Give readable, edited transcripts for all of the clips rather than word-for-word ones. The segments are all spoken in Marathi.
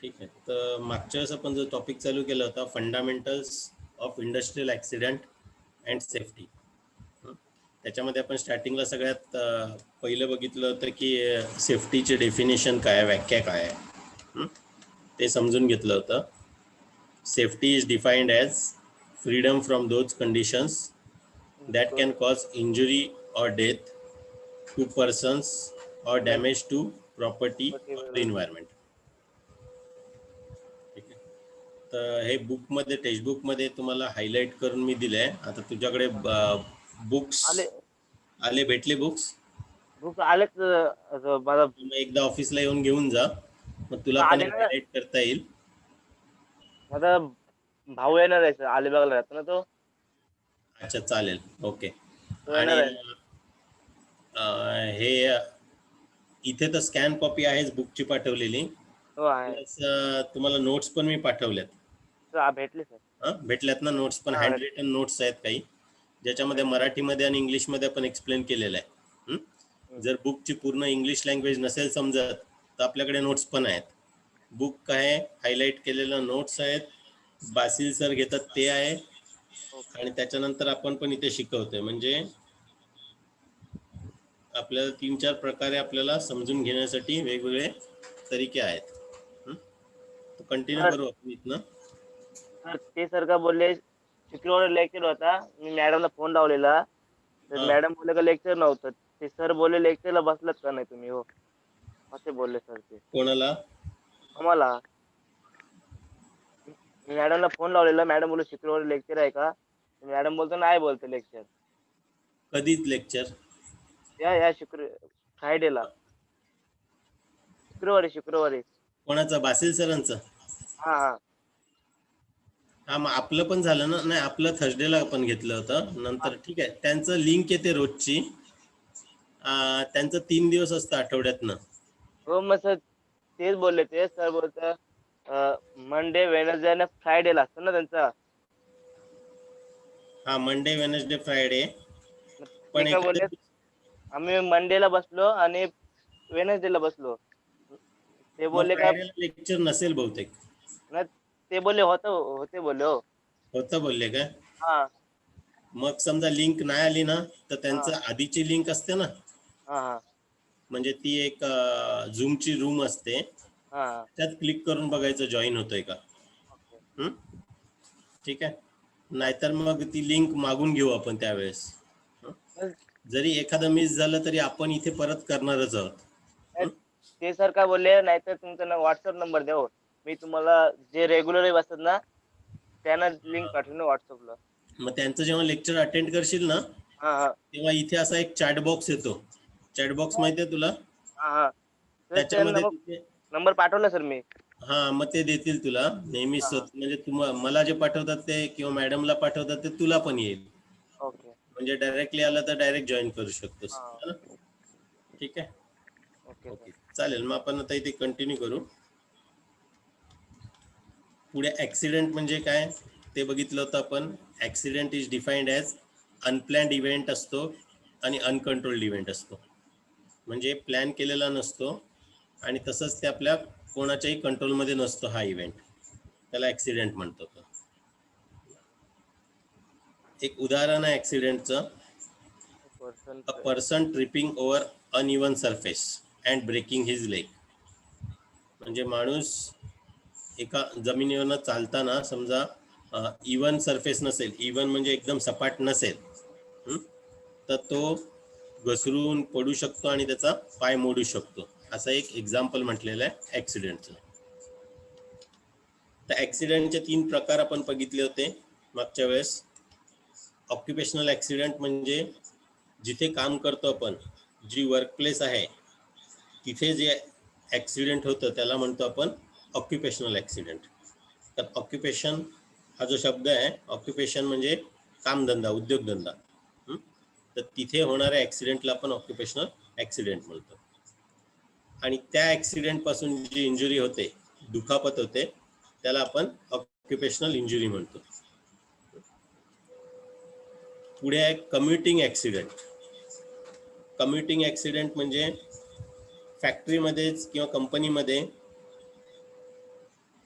ठीक आहे. तर मागच्या वेळेस आपण जो टॉपिक चालू केला होता, fundamentals of industrial accident and safety. त्याच्यामध्ये आपण स्टार्टिंगला सगळ्यात पहिलं बघितलं होतं की सेफ्टीचे डेफिनेशन काय, व्याख्या काय आहे, ते समजून घेतलं होतं. Safety is defined as freedom from those conditions that can cause injury or death to persons or damage to property or the environment. तर हे बुकमध्ये, टेक्स्टबुकमध्ये तुम्हाला हायलाईट करून मी दिलंय. आता तुझ्याकडे बुक्स आले, भेटले बुक्स? बुक आलेच मला. मग एकदा ऑफिसला येऊन घेऊन जा, मग तुला पण हायलाईट करता येईल. माझा भाऊ येणार आहे, अलिबागला राहतो ना तो. अच्छा, चालेल, ओके. आणि हे इथे तर स्कॅन कॉपी आहेच बुकची पाठवलेली. तुम्हाला नोट्स पण मी पाठवल्यात. भेटले सर? भेटल्यात ना नोट्स पण, हँड रिटन नोट्स आहेत काही, ज्याच्यामध्ये मराठीमध्ये आणि इंग्लिशमध्ये पण एक्सप्लेन केलेलं आहे. जर बुकची पूर्ण इंग्लिश लँग्वेज नसेल समजत तर आपल्याकडे नोट्स पण आहेत. बुक काय हायलाईट केलेलं नोट्स आहेत, बासिल सर घेतात ते आहे, आणि त्याच्यानंतर आपण पण इथे शिकवतोय. म्हणजे आपल्याला 3-4 प्रकारे आपल्याला समजून घेण्यासाठी वेगवेगळे तरीके आहेत. कंटिन्यू करू आपण इथनं. ते सर का बोलले, शुक्रवारी लेक्चर होता, मी मॅडमला फोन लावलेला तर मॅडम बोलले का लेक्चर नव्हतं. ते सर बोलले लेक्चरला बसलात का नाही तुम्ही, हो असे बोलले सर. ते कोणाला? आम्हाला. मॅडमला फोन लावलेला, मॅडम बोलले शुक्रवारी लेक्चर आहे का? मॅडम बोलतो नाही बोलते लेक्चर. कधी लेक्चर? या फ्रायडेला, शुक्रवारी. कोणाचं? बासिल सरांचं? हा. मग आपलं पण झालं ना? नाही, आपलं थर्सडेला आपण घेतलं होतं नंतर. ठीक आहे, त्यांचं लिंक येते रोजची, त्यांचं 3 दिवस असतं आठवड्यातनं. हो, मग सर तेच बोलले. ते सर बोलतात मंडे, वेनसडे आणि फ्रायडेला असतं ना त्यांचा. Monday, Wednesday, Friday. पण काय बोलले, आम्ही मंडेला बसलो आणि वेनसडेला बसलो. ते बोलले का लेक्चर नसेल बहुतेक. नाही, ते बोलले होते बोलले. होतं बोलले काय? हा. मग समजा लिंक नाही आली ना तर त्यांचं आधीची लिंक असते ना, म्हणजे ती एक झूमची रूम असते, त्यात क्लिक करून बघायचं जॉईन होतोय का. ठीक आहे, नाहीतर मग ती लिंक मागून घेऊ आपण त्यावेळेस. जरी एखादं मिस झालं तरी आपण इथे परत करणारच आहोत. ते सर काय बोलले, नाहीतर तुमचा व्हॉट्सअप नंबर द्या, मी तुम्हाला जे रेग्युलर बसतात ना त्यांना लिंक पाठवून व्हॉट्सअपला. मग त्यांचं जेव्हा लेक्चर अटेंड करशील ना तेव्हा इथे असा एक चॅट बॉक्स येतो. चॅट बॉक्स माहितीये तुला? त्याच्यामध्ये नंबर पाठवला सर मी. मग ते देतील तुला नेहमी. म्हणजे मला जे पाठवतात ते किंवा मॅडमला पाठवतात ते तुला पण येईल. म्हणजे डायरेक्टली आला तर डायरेक्ट जॉईन करू शकतोस. ठीक आहे, ओके, चालेल. मग आपण आता इथे कंटिन्यू करू. पुढे ऍक्सिडेंट म्हणजे काय ते बघितलं होतं आपण. Accident is defined as unplanned event असतो आणि अनकंट्रोल्ड इव्हेंट असतो. म्हणजे प्लॅन केलेला नसतो आणि तसंच ते आपल्या कोणाच्याही कंट्रोलमध्ये नसतो हा इव्हेंट, त्याला ऍक्सिडेंट म्हणतो. एक उदाहरण आहे ऍक्सिडेंटचं. A person tripping over uneven surface and breaking his leg. म्हणजे माणूस एका जमिनीवरनं चालताना समजा इवन सरफेस नसेल, इवन म्हणजे एकदम सपाट नसेल, तर तो घसरून पडू शकतो आणि त्याचा पाय मोडू शकतो. असं एक एक्झाम्पल म्हटलेलं आहे ऍक्सिडेंटचं. तर ऍक्सिडेंटचे 3 प्रकार आपण बघितले होते मागच्या वेळेस. ऑक्युपेशनल ऍक्सिडेंट म्हणजे जिथे काम करतो आपण, जी वर्कप्लेस आहे तिथे जे ऍक्सिडेंट होतं त्याला म्हणतो आपण ऑक्युपेशनल ऍक्सिडेंट. तर ऑक्युपेशन हा जो शब्द आहे, ऑक्युपेशन म्हणजे कामधंदा, उद्योगधंदा. तर तिथे होणाऱ्या ऍक्सिडेंटला आपण ऑक्युपेशनल ऍक्सिडेंट म्हणतो. आणि त्या ऍक्सिडेंट पासून जी इंजुरी होते, दुखापत होते, त्याला आपण ऑक्युपेशनल इंजुरी म्हणतो. पुढे आहे कम्युटिंग ऍक्सिडेंट. कम्युटिंग ऍक्सिडेंट म्हणजे फॅक्टरीमध्येच किंवा कंपनीमध्ये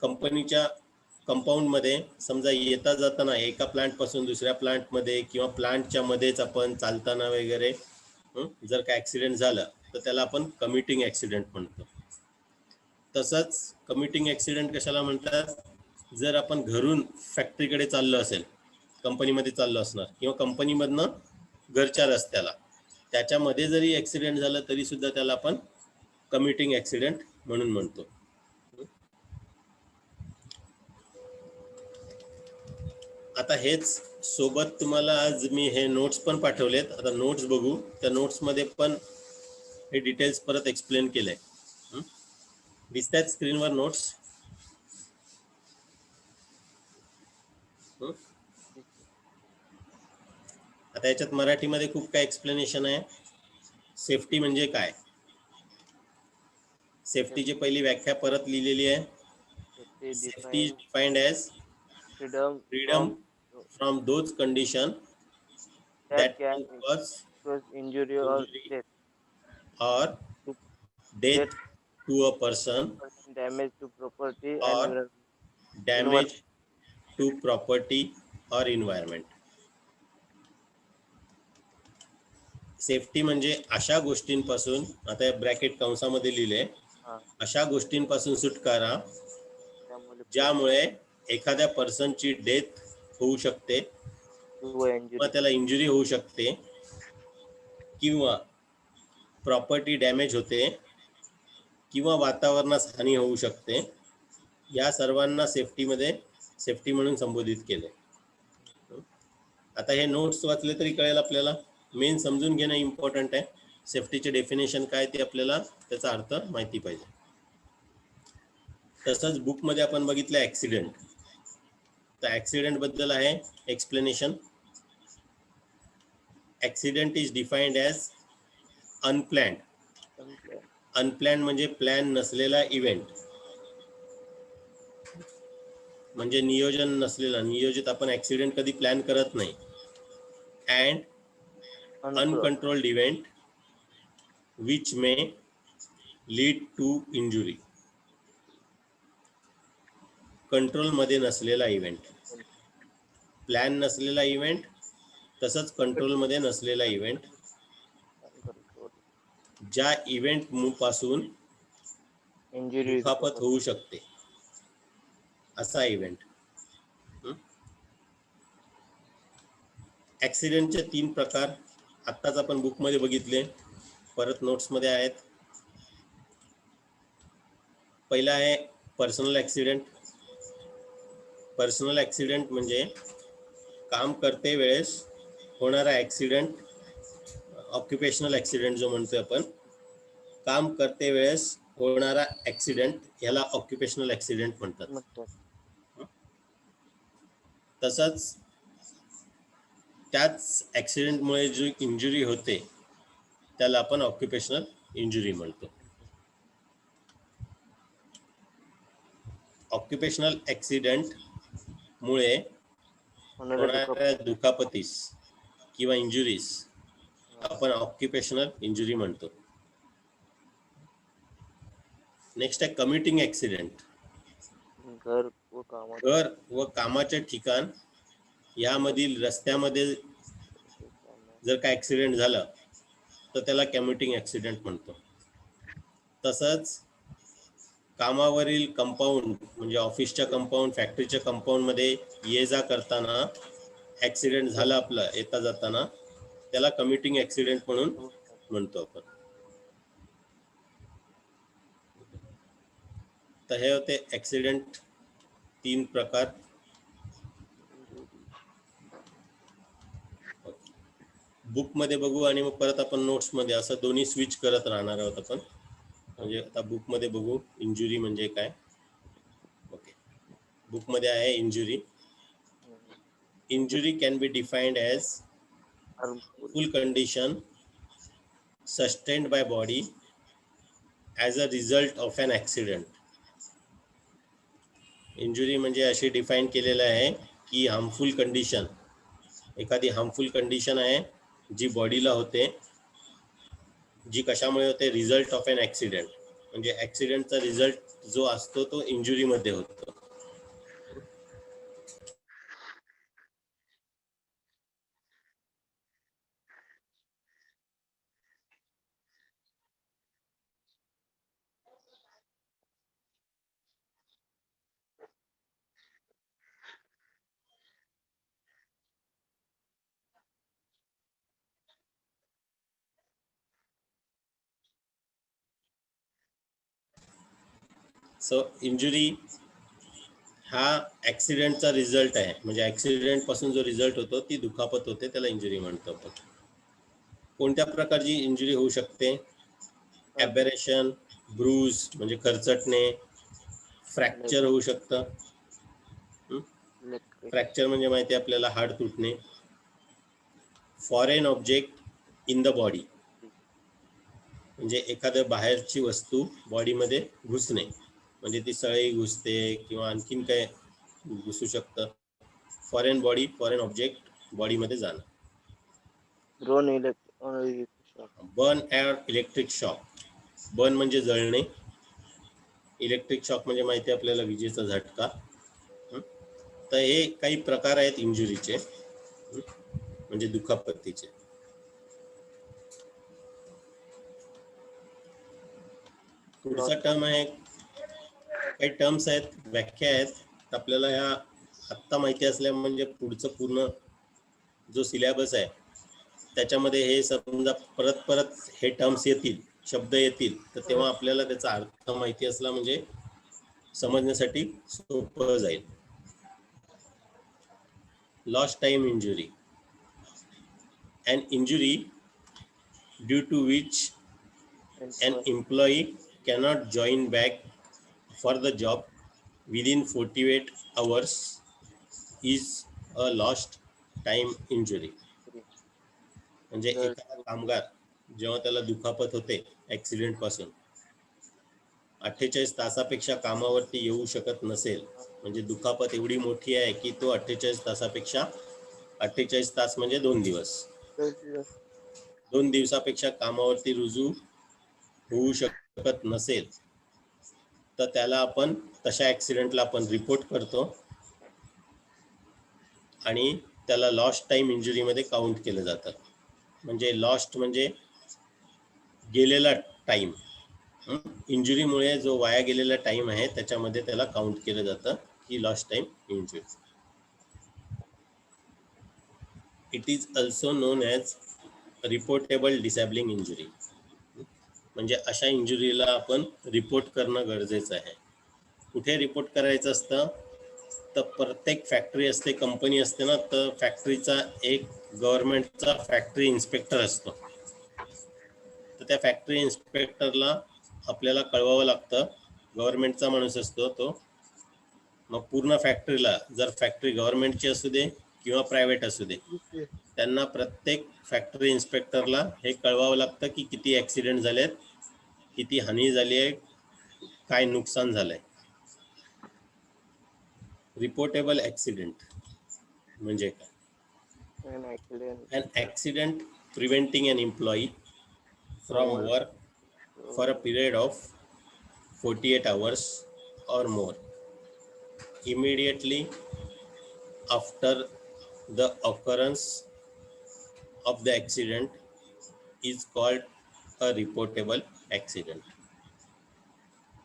कंपनीच्या कंपाऊंड मध्ये समजा येता जाताना एका प्लांट पासून दुसऱ्या प्लांट मध्ये किंवा प्लांटच्या मध्येच आपण चालताना वगैरे जर का ऍक्सिडेंट झालं तर त्याला आपण कमिटिंग ऍक्सिडेंट म्हणतो. तसंच कमिटिंग ऍक्सिडेंट कशाला म्हणतात, जर आपण घरून फॅक्टरीकडे चाललो असेल, कंपनीमध्ये चाललो असणार किंवा कंपनीमधनं घरच्या रस्त्याला, त्याच्यामध्ये जरी ऍक्सिडेंट झालं तरी सुद्धा त्याला आपण कमिटिंग ऍक्सिडेंट म्हणून म्हणतो. आता हेच सोबत तुम्हाला आज मी हे नोट्स पण पाठवलेत. आता नोट्स बघू. त्या नोट्स मध्ये पण हे डिटेल्स परत एक्सप्लेन केलंय. दिसतात स्क्रीनवर नोट्स? आता याच्यात मराठीमध्ये खूप काय एक्सप्लेनेशन आहे. सेफ्टी म्हणजे काय, सेफ्टीची पहिली व्याख्या परत लिहिलेली आहे. Safety is defined as freedom from those conditions that that can can cause cause injury or injury death, or death to a person damage to property or and damage to property or environment. Safety म्हणजे अशा गोष्टींपासून, आता ब्रॅकेट कंसामध्ये लिहिले, अशा गोष्टींपासून सुटकारा ज्यामुळे एखाद्या पर्सनची डेथ होऊ शकते किंवा त्याला इंजुरी होऊ शकते किंवा प्रॉपर्टी डॅमेज होते किंवा वातावरणास हानी होऊ शकते. या सर्वांना सेफ्टी म्हणून संबोधित केले. आता हे नोट्स वाचले तरी कळेल आपल्याला. मेन समजून घेणं इम्पॉर्टंट आहे. सेफ्टीचे डेफिनेशन काय ते आपल्याला त्याचा अर्थ माहिती पाहिजे. तसंच बुकमध्ये आपण बघितलं ऍक्सिडेंट. तर ऍक्सिडेंट बद्दल आहे explanation. Accident is defined as unplanned. Unplanned म्हणजे प्लॅन नसलेला इव्हेंट, म्हणजे नियोजन नसलेला. नियोजित आपण ऍक्सिडेंट कधी प्लॅन करत नाही. And uncontrolled event which may lead to injury. Control मध्ये नसलेला इव्हेंट, प्लॅन नसलेला इव्हेंट, तसंच कंट्रोल मध्ये नसलेला इव्हेंट, ज्या इव्हेंट पासून दुखापत होऊ शकते असा इव्हेंट. ऍक्सिडेंटचे 3 प्रकार आत्ताच आपण बुकमध्ये बघितले, परत नोट्समध्ये आहेत. पहिला आहे पर्सनल ऍक्सिडेंट. पर्सनल ऍक्सिडेंट म्हणजे काम करते वेळेस होणारा ऍक्सिडेंट. ऑक्युपेशनल ऍक्सिडेंट जो म्हणतोय आपण, काम करते वेळेस होणारा ऍक्सिडेंट, याला ऑक्युपेशनल ऍक्सिडेंट म्हणतात. तसंच त्याच ऍक्सिडेंटमुळे जी इंजुरी होते त्याला आपण ऑक्युपेशनल इंजुरी म्हणतो. ऑक्युपेशनल ऍक्सिडेंट मुळे होणाऱ्या दुखापतीस किंवा इंजुरीज आपण ऑक्युपेशनल इंजुरी म्हणतो. नेक्स्ट आहे कमिटिंग ऍक्सिडेंट. घर व कामाचे ठिकाण यामधील रस्त्यामध्ये जर का ऍक्सिडेंट झाला तर त्याला कम्युटिंग ऍक्सिडेंट म्हणतो. तसंच कामावरील कंपाऊंड म्हणजे ऑफिसच्या कंपाऊंड, फॅक्टरीच्या कंपाऊंड मध्ये ये जा करताना ऍक्सिडेंट झाला आपला येता जाताना, त्याला कम्युटिंग ऍक्सिडेंट म्हणून म्हणतो आपण. तर हे होते ऍक्सिडेंट 3 प्रकार. बुक मध्ये बघू आणि मग परत आपण नोट्स मध्ये असं दोन्ही स्विच करत राहणार आहोत आपण. म्हणजे आता बुक मध्ये बघू इंजुरी म्हणजे काय. ओके, बुक मध्ये आहे injury. Injury can be defined as full condition sustained by body as a result of an accident. Injury म्हणजे अशी डिफाईन केलेलं आहे की हार्मफुल कंडिशन, एखादी हार्मफुल कंडिशन आहे जी बॉडीला होते, जी कशामुळे होते, रिझल्ट ऑफ एन ऍक्सिडेंट. म्हणजे ऍक्सिडेंटचा रिझल्ट जो असतो तो इंजुरीमध्ये होतो. सो इंजुरी हा ऍक्सिडेंटचा रिझल्ट आहे, म्हणजे ऍक्सिडेंट पासून जो रिझल्ट होतो ती दुखापत होते, त्याला इंजुरी म्हणतो आपण. कोणत्या प्रकारची इंजुरी होऊ शकते? ॲबेरेशन, ब्रूज म्हणजे खरचटणे, फ्रॅक्चर होऊ शकतं. फ्रॅक्चर म्हणजे माहिती आहे आपल्याला, हाड तुटणे. Foreign object in the body म्हणजे एखादं बाहेरची वस्तू बॉडीमध्ये घुसणे, म्हणजे ती सळई घुसते किंवा आणखीन काय घुसू शकतं. फॉरेन ऑब्जेक्ट बॉडीमध्ये जाणं. Burn air electric shock. Burn म्हणजे जळणे, इलेक्ट्रिक शॉक म्हणजे माहिती आहे आपल्याला, विजेचा झटका. तर हे काही प्रकार आहेत इंजुरीचे, म्हणजे दुखापतीचे. पुढचा टर्म आहे, काही टर्म्स आहेत, व्याख्या आहेत. आपल्याला ह्या आत्ता माहिती असल्या म्हणजे पुढचं पूर्ण जो सिलेबस आहे त्याच्यामध्ये हे समजा परत हे टर्म्स येतील, शब्द येतील, तर तेव्हा आपल्याला त्याचा अर्थ माहिती असला म्हणजे समजण्यासाठी सोपं जाईल. Lost time injury, an injury due to which an employee cannot join back for the job within 48 hours is a lost time injury. म्हणजे एखादा कामगार जेव्हा त्याला दुखापत होते ऍक्सिडेंट पासून, 48 तासापेक्षा कामावरती येऊ शकत नसेल, म्हणजे दुखापत एवढी मोठी आहे की तो 48 तासापेक्षा, 48 तास म्हणजे 2 दिवस, 2 दिवसापेक्षा कामावरती रुजू होऊ शकत नसेल, तर त्याला आपण तशा ऍक्सिडेंटला आपण रिपोर्ट करतो आणि त्याला लॉस्ट टाइम इंजुरीमध्ये काउंट केलं जातं. म्हणजे लॉस्ट म्हणजे गेलेला टाइम, इंजुरीमुळे जो वाया गेलेला टाइम आहे त्याच्यामध्ये त्याला काउंट केलं जातं की lost time injury. It is also known as reportable disabling injury. म्हणजे अशा इंजुरीला आपण रिपोर्ट करणं गरजेचं आहे. कुठे रिपोर्ट करायचं असतं? तर प्रत्येक फॅक्टरी असते, कंपनी असते ना, तर फॅक्टरीचा एक गव्हर्नमेंटचा फॅक्टरी इन्स्पेक्टर असतो. तर त्या फॅक्टरी इन्स्पेक्टरला आपल्याला कळवावं लागतं, गव्हर्नमेंटचा माणूस असतो तो. मग पूर्ण फॅक्टरीला, जर फॅक्टरी गव्हर्नमेंटची असू दे किंवा प्रायव्हेट असू दे, त्यांना प्रत्येक फॅक्टरी इन्स्पेक्टरला हे कळवावं लागतं की किती ॲक्सिडेंट झालेत, किती हानी झाली आहे, काय नुकसान झालंय. रिपोर्टेबल ॲक्सिडेंट म्हणजे काय? An accident preventing an employee from work for a period of 48 hours or more immediately after the occurrence of the accident is called a reportable accident.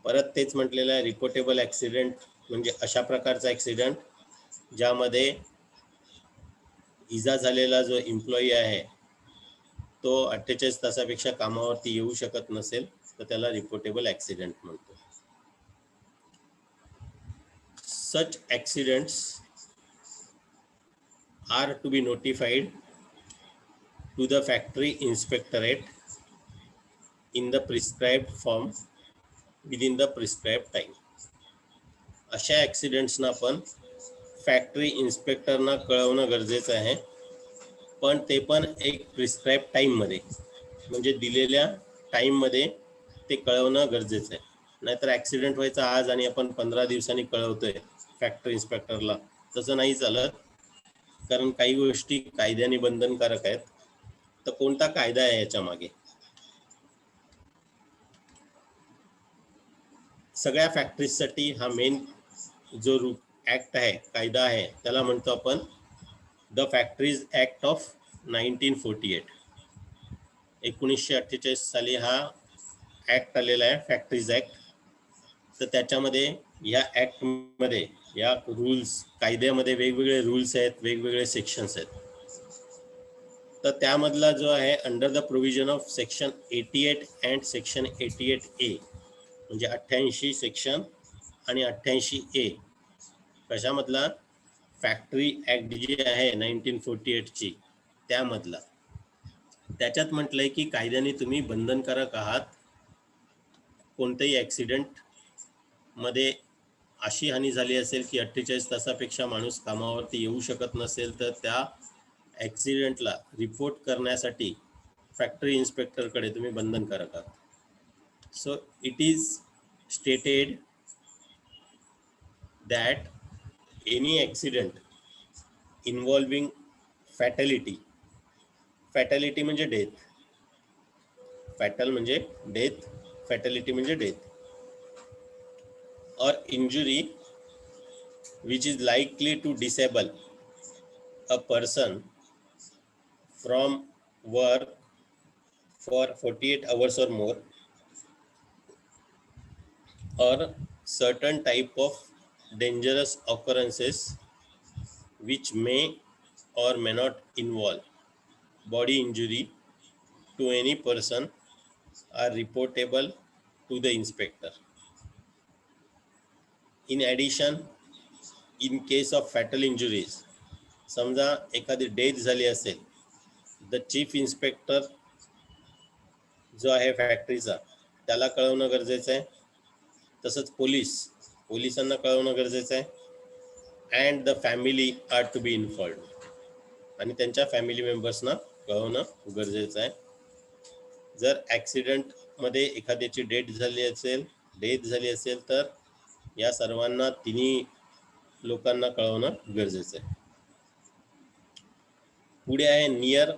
परत तेच म्हटलेलं आहे, रिपोर्टेबल ॲक्सिडेंट म्हणजे अशा प्रकारचा ॲक्सिडेंट ज्यामध्ये इजा झालेला जो एम्प्लॉई आहे तो 48 तासापेक्षा कामावरती येऊ शकत नसेल, तर त्याला रिपोर्टेबल ॲक्सिडेंट म्हणतो. Such accidents are to be notified to the factory inspectorate in the prescribed form within the prescribed time. अशा ॲक्सिडेंट्सना आपण फॅक्टरी इन्स्पेक्टरना कळवणं गरजेचं आहे, पण ते पण एक प्रिस्क्राईब टाईममध्ये, म्हणजे दिलेल्या टाईममध्ये ते कळवणं गरजेचं आहे. नाहीतर ॲक्सिडेंट व्हायचा आज आणि आपण 15 दिवसांनी कळवतोय फॅक्टरी इन्स्पेक्टरला, तसं नाही चालत. कारण काही गोष्टी कायद्याने बंधनकारक आहेत. तर कोणता कायदा आहे याच्या मागे? सगळ्या फॅक्टरीजसाठी हा मेन जो ॲक्ट आहे, कायदा आहे, त्याला म्हणतो आपण द फॅक्टरीज ॲक्ट ऑफ 1948. 1948 साली हा ॲक्ट आलेला आहे, फॅक्टरीज ॲक्ट. तर त्याच्यामध्ये या ॲक्टमध्ये, या रूल्स, कायद्यामध्ये वेगवेगळे रूल्स आहेत, वेगवेगळे सेक्शन्स आहेत. तर त्यामधला जो आहे, under the provision of section 88 and section 88A, म्हणजे 88 सेक्शन आणि 88A कशामधला? फॅक्टरी ऍक्ट जी आहे 1948ची त्यामधला. त्याच्यात म्हटलंय की कायद्याने तुम्ही बंधनकारक आहात कोणत्याही ऍक्सिडेंट मध्ये अशी हानी झाली असेल की 48 तासापेक्षा माणूस कामावरती येऊ शकत नसेल तर त्या ऍक्सिडेंटला रिपोर्ट करण्यासाठी फॅक्टरी इन्स्पेक्टरकडे तुम्ही बंधनकारक आहात. So it is stated that any accident involving fatality म्हणजे डेथ, फॅटल म्हणजे डेथ, फॅटॅलिटी म्हणजे death, or injury which is likely to disable a person from work for 48 hours or more, or certain type of dangerous occurrences which may or may not involve body injury to any person are reportable to the inspector. In addition, in case of fatal injuries, समजा एखादी डेथ झाली असेल, द चीफ इन्स्पेक्टर जो आहे फॅक्टरीचा त्याला कळवणं गरजेचं आहे. तसंच पोलिसांना कळवणं गरजेचं आहे. And the family are to be informed, आणि त्यांच्या फॅमिली मेंबर्सना कळवणं गरजेचं आहे. जर ॲक्सिडेंटमध्ये एखाद्याची डेथ झाली असेल तर या सर्वांना तिन्ही लोकांना कळवणं गरजेचं आहे. पुढे आहे near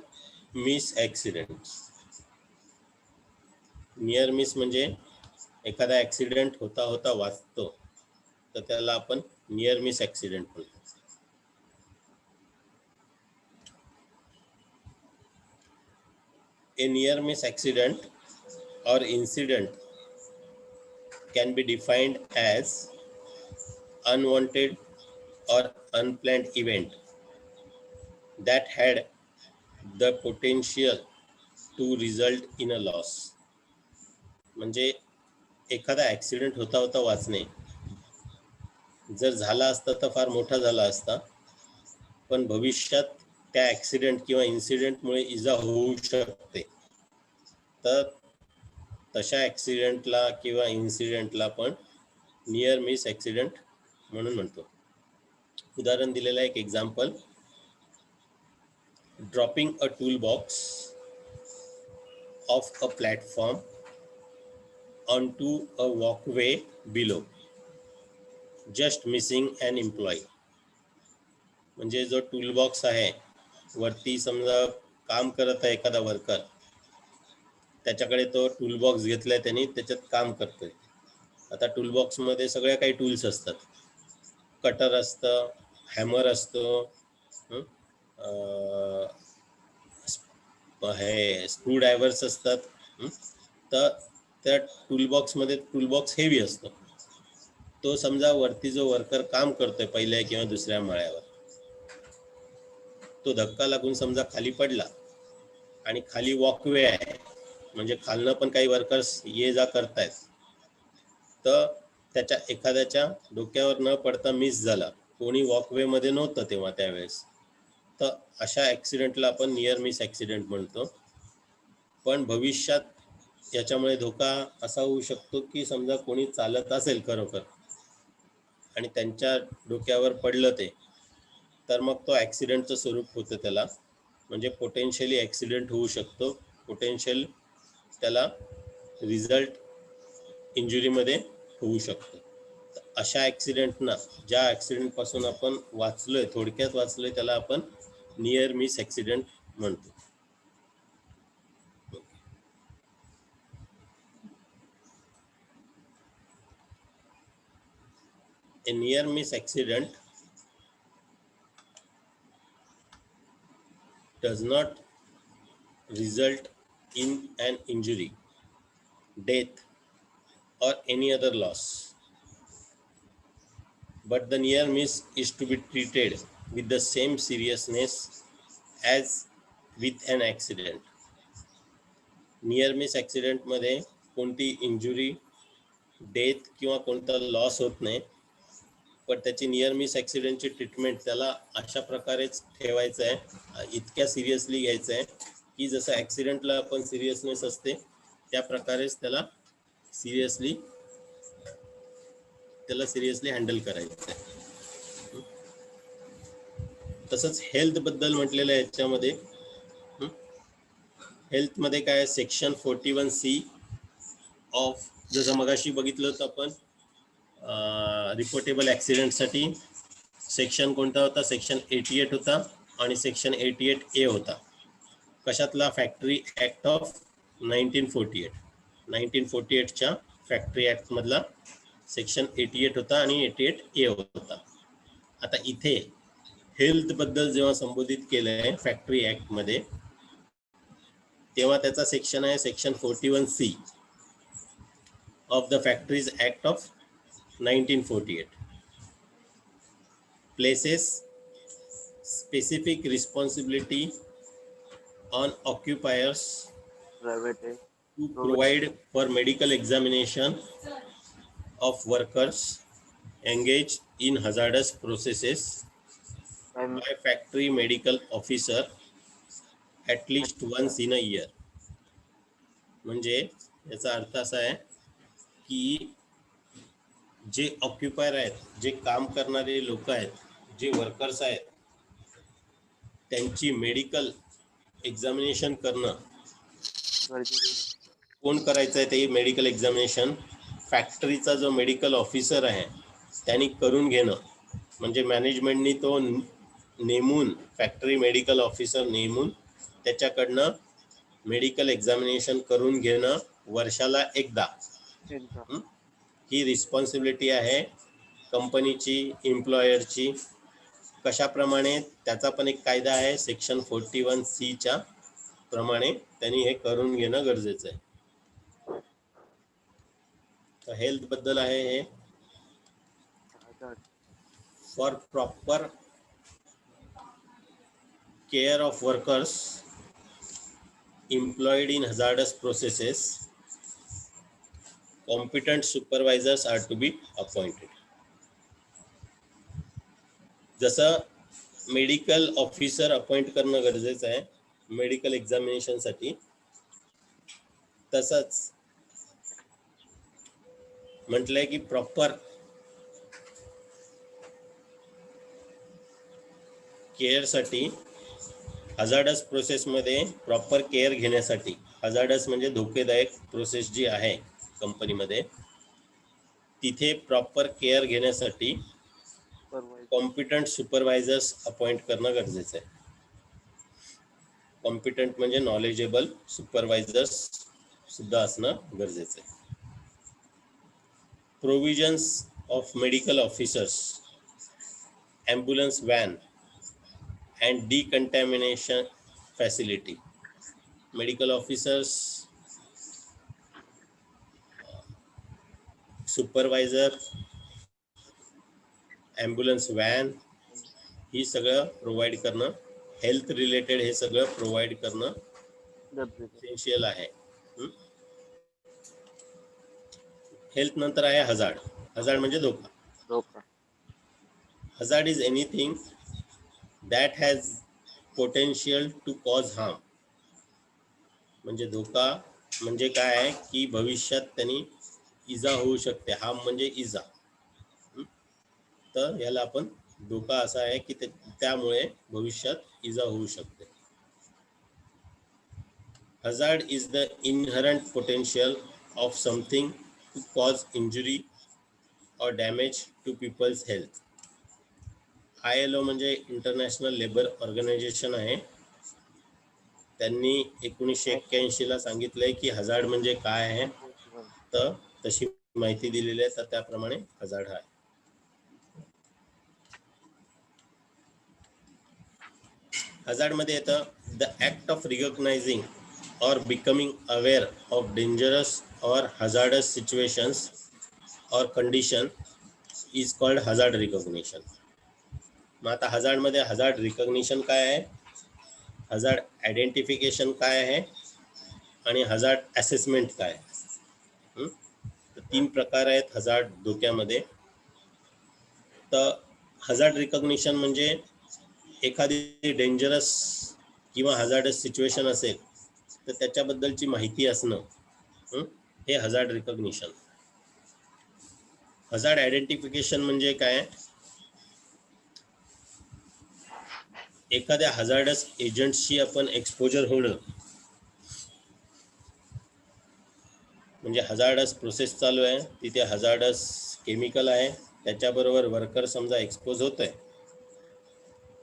miss accident. Near miss म्हणजे एखादा ॲक्सिडेंट होता वाचतो तर त्याला आपण नियर मिस ॲक्सिडेंट म्हणतो. A near miss accident or incident can be defined as unwanted or unplanned event that had the potential to result in a loss. म्हणजे एखादा ॲक्सिडेंट होता वाचणे जर झाला असता तर फार मोठा झाला असता, पण भविष्यात त्या ॲक्सिडेंट किंवा इन्सिडेंटमुळे इजा होऊ शकते, तर तशा ॲक्सिडेंटला किंवा इन्सिडेंटला पण नियर मिस ॲक्सिडेंट म्हणून म्हणतो. उदाहरण दिलेलं आहे, एक example, dropping a tool box off a platform on to a walkway below, just missing an employee. म्हणजे जो टूल बॉक्स आहे वरती, समजा काम करत आहे एखादा वर्कर, त्याच्याकडे तो टूल बॉक्स घेतलाय त्यांनी, त्याच्यात काम करतोय. आता टूल बॉक्समध्ये सगळ्या काही टूल्स असतात, कटर असतं, हॅमर असतो, हे स्क्रू ड्रायव्हर्स असतात. तर त्या टूल बॉक्स हेवी असतो. तो समजा वरती जो वर्कर काम करतोय पहिल्या किंवा दुसऱ्या माळ्यावर, तो धक्का लागून समजा खाली पडला आणि खाली वॉकवे आहे, म्हणजे खालनं पण काही वर्कर्स ये जा करतायत, तर त्याच्या एखाद्याच्या डोक्यावर न पडता मिस झाला, कोणी वॉकवे मध्ये नव्हतं तेव्हा त्यावेळेस, तर अशा ॲक्सिडेंटला आपण नियर मिस ॲक्सिडेंट म्हणतो. पण भविष्यात याच्यामुळे धोका असा होऊ शकतो की समजा कोणी चालत असेल खरोखर आणि त्यांच्या डोक्यावर पडलं ते, तर मग तो ॲक्सिडेंटचं स्वरूप होतं त्याला, म्हणजे पोटेन्शियली ॲक्सिडेंट होऊ शकतो, पोटेन्शियल त्याला रिझल्ट इंजुरीमध्ये होऊ शकतो. अशा ॲक्सिडेंटना, ज्या ॲक्सिडेंटपासून आपण थोडक्यात वाचलोय, त्याला आपण नियर मिस ॲक्सिडेंट म्हणतो. A near miss accident does not result in an injury, death, or any other loss, but the near miss is to be treated with the same seriousness as with an accident. Near miss ॲक्सिडेंटमध्ये कोणती इंजुरी डेथ किंवा कोणता लॉस होत नाही, पण त्याची नियर मिस ॲक्सिडेंटची ट्रीटमेंट त्याला अशा प्रकारेच ठेवायचं आहे, इतक्या सिरियसली घ्यायचं आहे की जसं ॲक्सिडेंटला आपण सिरियसनेस असते त्या प्रकारेच त्याला सिरियसली हँडल करायचं आहे. तसंच हेल्थ बद्दल म्हटलेलं आहे याच्यामध्ये. हेल्थमध्ये काय सेक्शन 41C ऑफ, जसं मगाशी बघितलं होतं आपण रिपोर्टेबल ॲक्सिडेंटसाठी सेक्शन कोणता होता, सेक्शन 88 होता आणि सेक्शन 88A होता. कशातला, फॅक्टरी ॲक्ट ऑफ 1948. 1948च्या फॅक्टरी ॲक्टमधला सेक्शन 88 होता आणि 88A होता. आता इथे हेल्थबद्दल जेव्हा संबोधित केलं आहे फॅक्टरी ॲक्टमध्ये, तेव्हा त्याचा सेक्शन आहे section 41C of the factories act of 1948. Places specific responsibility on occupiers private आहे. to provide for medical examination of workers engaged in hazardous processes by factory medical officer at least once in a year. म्हणजे याचा अर्थ असा आहे की जे ऑक्युपायर आहेत, जे काम करणारे लोक आहेत, जे वर्कर्स आहेत, त्यांची मेडिकल एक्झामिनेशन करणं कोण करायचं आहे? ते मेडिकल एक्झामिनेशन फॅक्टरीचा जो मेडिकल ऑफिसर आहे त्यांनी करून घेणं. म्हणजे मॅनेजमेंटनी तो नेमून, फॅक्टरी मेडिकल ऑफिसर नेमून त्याच्याकडनं मेडिकल एक्झामिनेशन करून घेणं वर्षाला एकदा. ही रिस्पॉन्सिबिलिटी आहे कंपनीची, एम्प्लॉयरची. कशाप्रमाणे? त्याचा पण एक कायदा आहे, सेक्शन 41C प्रमाणे त्यांनी हे करून घेणं गरजेचं आहे. तर हेल्थ बद्दल आहे हे. For proper care of workers employed in hazardous processes, competent supervisors are to be appointed. जसं मेडिकल ऑफिसर अपॉइंट करणं गरजेचं आहे मेडिकल एक्झामिनेशनसाठी, तसंच म्हटलंय की प्रॉपर केअरसाठी, हजार्डस प्रोसेसमध्ये प्रॉपर केअर घेण्यासाठी, हजार्डस म्हणजे धोकेदायक प्रोसेस जी आहे कंपनीमध्ये, तिथे प्रॉपर केअर घेण्यासाठी कॉम्पिटंट सुपरवायझर्स अपॉइंट करणं गरजेचं आहे. कॉम्पिटंट म्हणजे नॉलेजेबल सुपरवायझर्स सुद्धा असणं गरजेचं आहे. Provisions of medical officers, ambulance van and decontamination facility. Medical officers, supervisor, ambulance van ही सगळं प्रोव्हाइड करणं, हेल्थ रिलेटेड हे सगळं प्रोव्हाइड करणं एसेन्शियल आहे. हेल्थ नंतर आहे हजार्ड. हजार्ड म्हणजे धोका. Hazard is anything that has potential to cause harm. म्हणजे धोका म्हणजे काय आहे की भविष्यात त्यांनी इजा होऊ शकते. हार्म म्हणजे इजा. तर याला आपण धोका असा आहे की त्यामुळे भविष्यात इजा होऊ शकते. hazard is the inherent potential of something to cause injury or damage to people's health. ILO म्हणजे इंटरनॅशनल लेबर ऑर्गनायझेशन आहे. त्यांनी 1981 ला सांगितलंय की हजार्ड म्हणजे काय आहे, तर तशी माहिती दिलेली आहे. तर त्याप्रमाणे हजार्ड आहे. हजार्ड मध्ये येतं द ऍक्ट ऑफ रिकॉग्नायझिंग और बिकमिंग अवेअर ऑफ डेंजरस और हजार्डस सिच्युएशन्स और condition is called hazard recognition. मग आता हजार्डमध्ये हजार्ड रिकॉग्निशन काय आहे, हजार्ड आयडेंटिफिकेशन काय आहे आणि हजार्ड असेसमेंट काय आहे, तर 3 प्रकार आहेत हजार्ड धोक्यामध्ये. तर हजार्ड रिकॉग्निशन म्हणजे एखादी डेंजरस किंवा हजार्डस सिच्युएशन असेल तर त्याच्याबद्दलची माहिती असणं, हे हजार्ड रिकॉग्निशन. हजार्ड आयडेंटिफिकेशन म्हणजे काय? एखाद्या हजार्डस एजंट्सची आपण एक्सपोजर होणं, म्हणजे हजार्डस प्रोसेस चालू आहे, तिथे हजार्डस केमिकल आहे, त्याच्याबरोबर वर्कर समजा एक्सपोज होत आहे,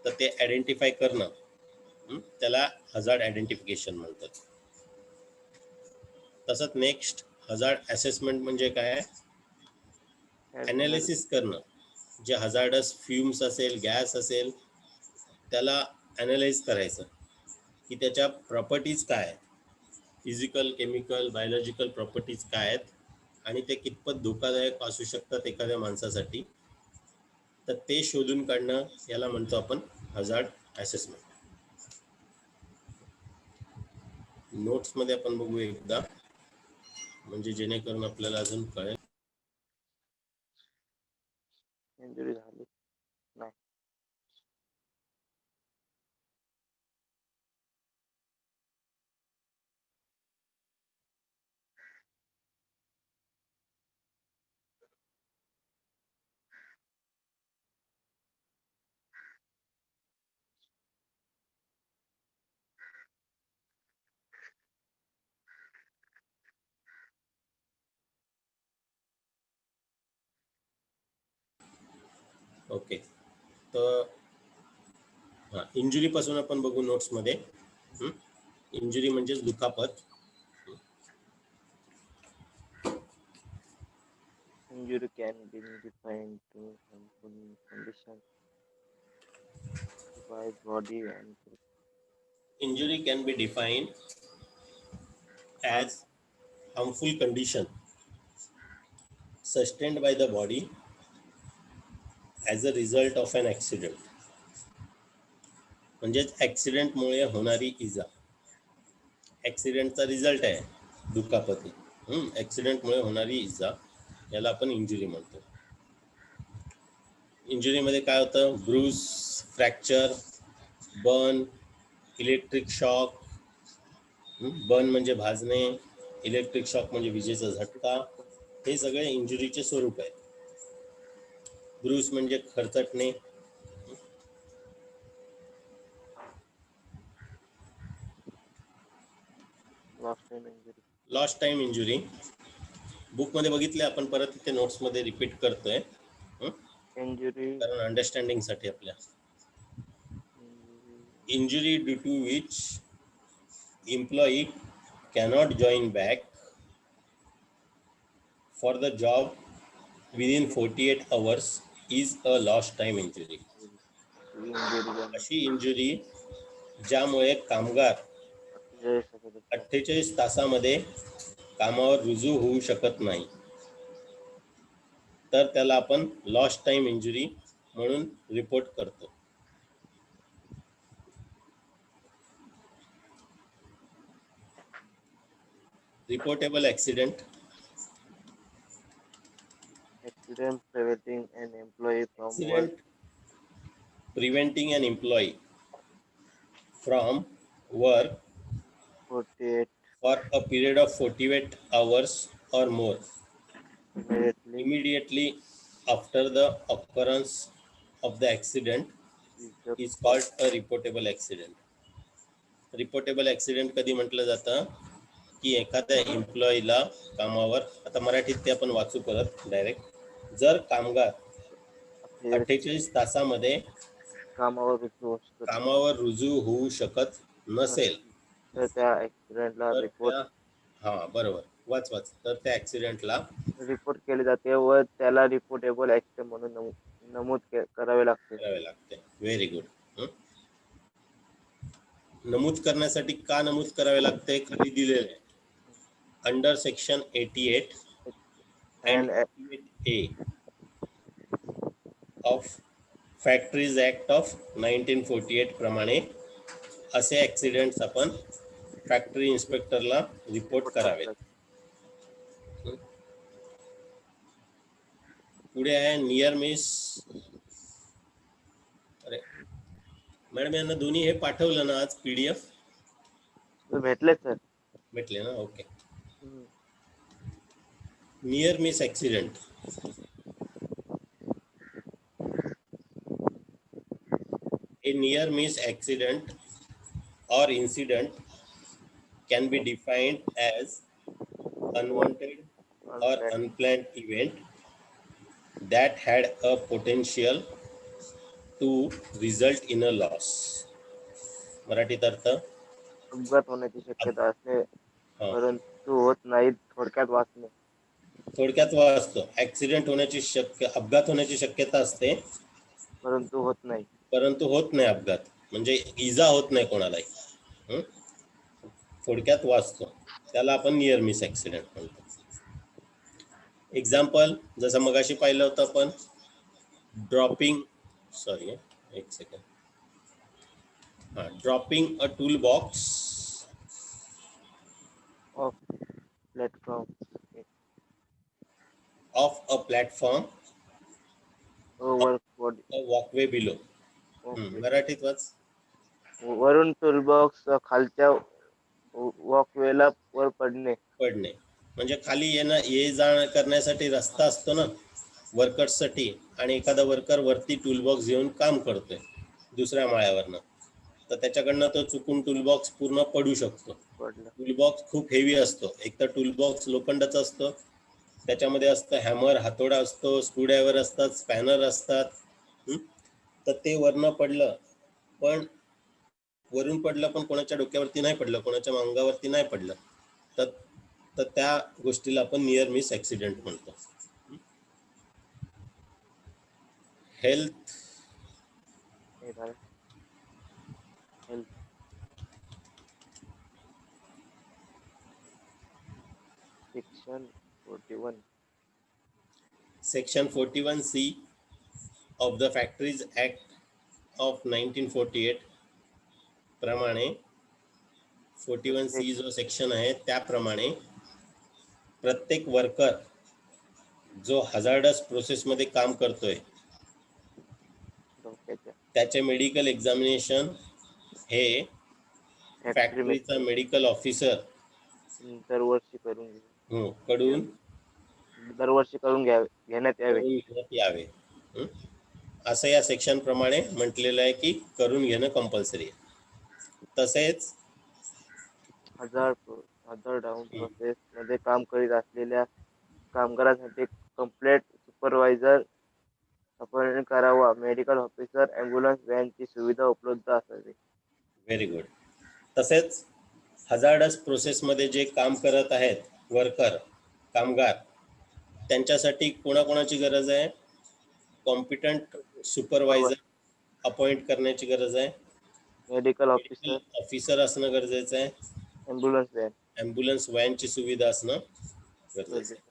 तर ते आयडेंटिफाय करणं, त्याला हजार्ड आयडेंटिफिकेशन म्हणतात. तसंच नेक्स्ट हजार्ड असेसमेंट म्हणजे काय? ॲनालिसिस करणं. जे हजार्डस फ्युम्स असेल, गॅस असेल, त्याला ॲनालाइज करायचं की त्याच्या प्रॉपर्टीज काय आहेत, फिजिकल, केमिकल, बायोलॉजिकल प्रॉपर्टीज काय आहेत आणि ते कितपत धोकादायक असू शकतात एखाद्या माणसासाठी, तर ते शोधून काढणं याला म्हणतो आपण हजार्ड असेसमेंट. नोट्समध्ये आपण बघू एकदा, म्हणजे जेणेकरून आपल्याला अजून कळेल. इंजुरी झाली नाही. ओके, तर हां, इंजुरीपासून आपण बघू नोट्समध्ये. इंजुरी म्हणजेच दुखापत. Injury can be defined to harmful condition by body and Injury can be defined as harmful condition sustained by the body as a result of an accident. म्हणजेच ॲक्सिडेंटमुळे होणारी इजा. ॲक्सिडेंटचा रिझल्ट आहे दुखापती. ॲक्सिडेंटमुळे होणारी इजा याला आपण इंजुरी म्हणतो. इंजुरीमध्ये काय होतं? Bruise, fracture, burn, electric shock. Burn म्हणजे भाजणे, इलेक्ट्रिक शॉक म्हणजे विजेचा झटका. हे सगळे इंजुरीचे स्वरूप आहे. ब्रूज म्हणजे खरचटणे. lost time injury. Lost time injury बुकमध्ये बघितले आपण, परत इथे नोट्समध्ये रिपीट करतोय Injury, कारण अंडरस्टँडिंगसाठी आपल्या. injury, injury due to which employee cannot join back for the job within 48 hours is a lost time injury. injury अशी इंजुरी ज्यामुळे कामगार 48 48 तासामध्ये कामावर रुजू होऊ शकत नाही, तर त्याला आपण लॉस्ट टाइम इंजुरी म्हणून रिपोर्ट करतो. Reportable accident. accident preventing an employee from work Accident preventing an employee from work 48 for a period of 48 hours or more immediately after the occurrence of the accident is called a reportable accident. Reportable accident कधी म्हटलं जातं की एखाद्या एम्प्लॉईला कामावर, आता मराठीत ते आपण वाचू परत डायरेक्ट, जर कामगार 48 तासामध्ये कामावर रुजू होऊ शकत नसेल तर त्या ऍक्सिडेंटला तर रिपोर्ट बरोबर, वाच तर त्या ॲक्सिडेंटला रिपोर्ट केले जाते व त्याला रिपोर्टेबल ऍक्सिडेंट म्हणून नमूद करावे लागते. Very good. नमूद करण्यासाठी का नमूद करावे लागते? खाली दिलेलं आहे under section 88 and 88A of factories act of 1948 प्रमाणे असे ॲक्सिडेंट्स आपण फॅक्टरी इन्स्पेक्टरला रिपोर्ट करावे. पुढे आहे नियर मिस. अरे मॅडम यांना दोन्ही हे पाठवलं ना आज PDF भेटले सर. भेटले ना. Okay. Near miss accident. A near miss accident or incident can be defined as unwanted or unplanned event that had a potential to result in a loss. मराठीत अर्थ अपघात होण्याची शक्यता असणे हा. परंतु होत नाही. थोडक्यात वाचणे. थोडक्यात वाचतो. ऍक्सिडेंट होण्याची अपघात होण्याची शक्यता असते परंतु होत नाही. परंतु होत नाही अपघात, म्हणजे इजा होत नाही कोणालाही. हं? थोडक्यात वाचतो त्याला आपण नियर मिस ऍक्सिडेंट म्हणतो. एक्झाम्पल जसं मगाशी पाहिलं होतं आपण ड्रॉपिंग एक सेकंड. हा, dropping a tool box of platform. Of a platform walkway below. मराठीत वाच. वरून टूलबॉक्स खालच्या वॉकवेला वर पडणे. म्हणजे खाली ये जा करण्यासाठी रस्ता असतो ना वर्कर्ससाठी, आणि एखादा वर्कर वरती टूलबॉक्स घेऊन काम करतोय दुसऱ्या माळ्यावरनं, तर त्याच्याकडनं तो चुकून टूलबॉक्स पूर्ण पडू शकतो. टूलबॉक्स खूप हेवी असतो. एक तर टूलबॉक्स लोखंडाचा असतो, त्याच्यामध्ये असतं हॅमर, हातोडा असतो, स्क्रूड्रायव्हर असतात, स्पॅनर असतात. तर ते वरनं पडलं, पण वरून पडलं पण कोणाच्या डोक्यावरती नाही पडलं, कोणाच्या अंगावरती नाही पडलं, तर त्या गोष्टीला आपण नियर मिस ऍक्सिडेंट म्हणतो. Health section 41C of the factories act of 1948 प्रमाणे 41C जो सेक्शन आहे त्याप्रमाणे प्रत्येक वर्कर जो हजार्डस प्रोसेसमध्ये काम करतोय त्याचे मेडिकल एक्झामिनेशन हे फॅक्टरीचा मेडिकल ऑफिसर दरवर्षी करून घेण्यात यावे. असं या सेक्शन प्रमाणे म्हटलेलं आहे की करून घेणं कंपल्सरी आहे. तसेच हजार्ड डाऊन प्रोसेस मध्ये काम करीत असलेल्या कामगारांसाठी कंप्लेंट सुपरवायझर अपॉइंट करावा. मेडिकल ऑफिसर ॲम्ब्युलन्स व्हॅनची सुविधा उपलब्ध असावी. Very good. तसेच हजार्डस प्रोसेसमध्ये जे काम करत आहेत वर्कर कामगार, त्यांच्यासाठी कोणाकोणाची गरज आहे? कॉम्पिटंट सुपरवायझर अपॉइंट करण्याची गरज आहे. मेडिकल ऑफिसर असणं गरजेचं आहे. ॲम्ब्युलन्स व्हॅनची सुविधा असणं गरजेचं आहे.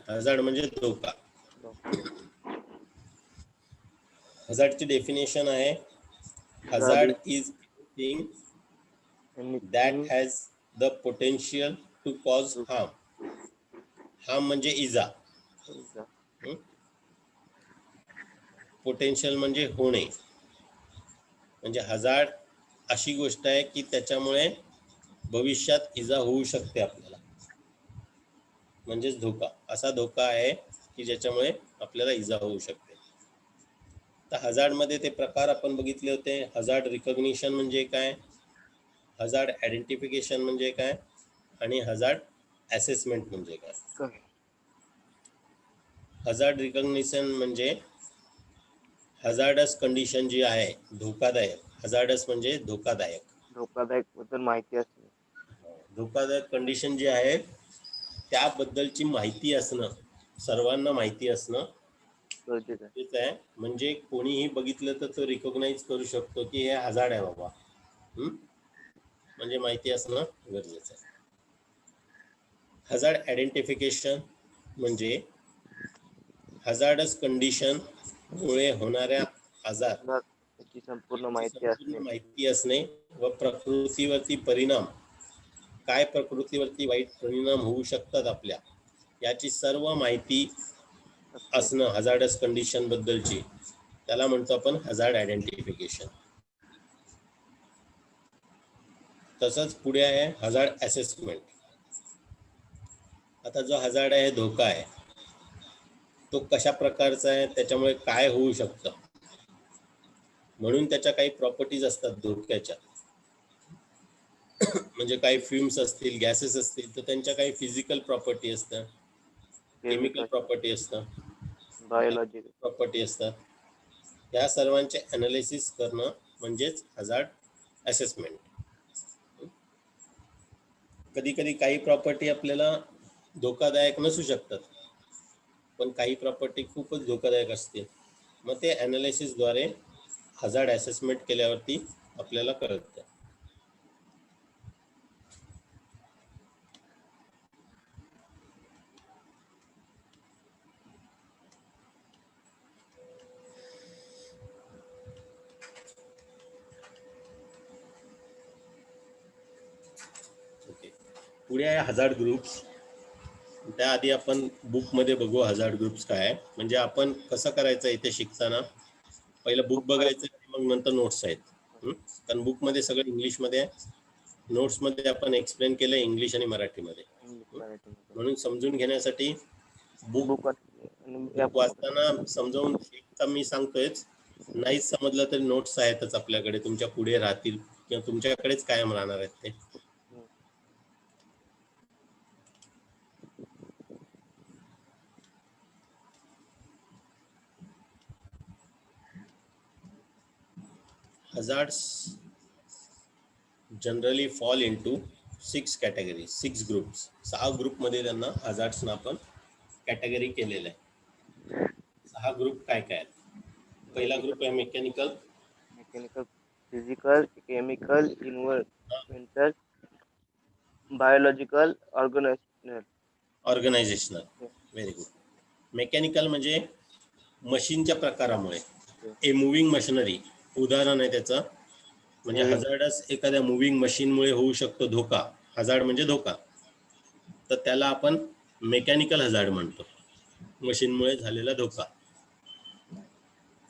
हजार्ड म्हणजे धोका. हजार्डची डेफिनेशन आहे hazard is anything that has the potential to cause harm. Harm म्हणजे इजा. पोटेन्शियल म्हणजे होणे. म्हणजे हजार्ड अशी गोष्ट आहे की त्याच्यामुळे भविष्यात इजा होऊ शकते आपल्याला, म्हणजेच धोका. असा धोका आहे की ज्याच्यामुळे आपल्याला इजा होऊ शकते. तर हजार्डमध्ये ते प्रकार आपण बघितले होते. हजार्ड रिकॉग्निशन म्हणजे काय, हजार्ड आयडेंटिफिकेशन म्हणजे काय, आणि हजार्ड असेसमेंट म्हणजे काय. हजार्ड रिकॉग्निशन म्हणजे हजार्डस कंडिशन जी आहे धोकादायक. हजार्डस म्हणजे धोकादायक बद्दल माहिती असते. धोकादायक कंडिशन जी आहे त्याबद्दलची माहिती असणं, सर्वांना माहिती असणं गरजेचं आहे. म्हणजे कोणीही बघितलं तर तो रिकॉग्नाइज करू शकतो की हे हजार्ड आहे बाबा. म्हणजे माहिती असणं गरजेचं आहे. हजार्ड आयडेंटिफिकेशन म्हणजे हजार्डस कंडिशन मुळे होणाऱ्या आजार संपूर्ण माहिती असणे व प्रकृतीवरती परिणाम काय प्रकृतीवरती वाईट परिणाम होऊ शकतात आपल्या, याची सर्व माहिती असणं हजार्डस कंडिशन बद्दलची, त्याला म्हणतो आपण हजार्ड आयडेंटिफिकेशन. तसंच पुढे आहे हजार्ड असेसमेंट. आता जो हजार्ड आहे, धोका आहे, तो कशा प्रकारचा आहे, त्याच्यामुळे काय होऊ शकतं, म्हणून त्याच्या काही प्रॉपर्टीज असतात धोक्याच्या. म्हणजे काही फ्युम्स असतील, गॅसेस असतील, तर त्यांच्या काही फिजिकल प्रॉपर्टी असतात, केमिकल प्रॉपर्टी असतात, बायोलॉजिकल प्रॉपर्टी असतात. या सर्वांचे अनालिसिस करणं म्हणजेच हजार्ड असेसमेंट. कधी कधी काही प्रॉपर्टी आपल्याला धोकादायक नसू शकतात, पण काही प्रॉपर्टी खूपच धोकादायक असते. मग ते अनालिसिसद्वारे हजार्ड असेसमेंट केल्यावरती आपल्याला कळतं. ओके, पुढे आहे हजार्ड ग्रुप्स. त्याआधी आपण बुकमध्ये बघू हजार्ड ग्रुप्स काय आहे. म्हणजे आपण कसं करायचं इथे शिकताना, पहिलं बुक बघायचं, मग नंतर नोट्स आहेत. कारण बुकमध्ये सगळं इंग्लिशमध्ये आहे, नोट्समध्ये आपण एक्सप्लेन केलं इंग्लिश आणि मराठीमध्ये. म्हणून समजून घेण्यासाठी बुक वाचताना समजावून एकदा मी सांगतोयच, नाहीच समजलं तरी नोट्स आहेतच आपल्याकडे, तुमच्या पुढे राहतील किंवा तुमच्याकडेच कायम राहणार आहेत ते. Hazards generally fall into 6 categories, 6 groups. 6 ग्रुपमध्ये त्यांना हजार्ड्सना आपण कॅटेगरी केलेलं आहे. 6 ग्रुप काय काय आहेत? पहिला ग्रुप आहे mechanical, physical, chemical, environmental, biological, organisational. Very good. Mechanical म्हणजे मशीनच्या प्रकारामुळे, ए मुव्हिंग मशिनरी उदाहरण आहे त्याचं. म्हणजे हजार्डस एखाद्या मुव्हिंग मशीनमुळे होऊ शकतो धोका, हजार्ड म्हणजे धोका, तर त्याला आपण मेकॅनिकल हजार्ड म्हणतो, मशीनमुळे झालेला धोका.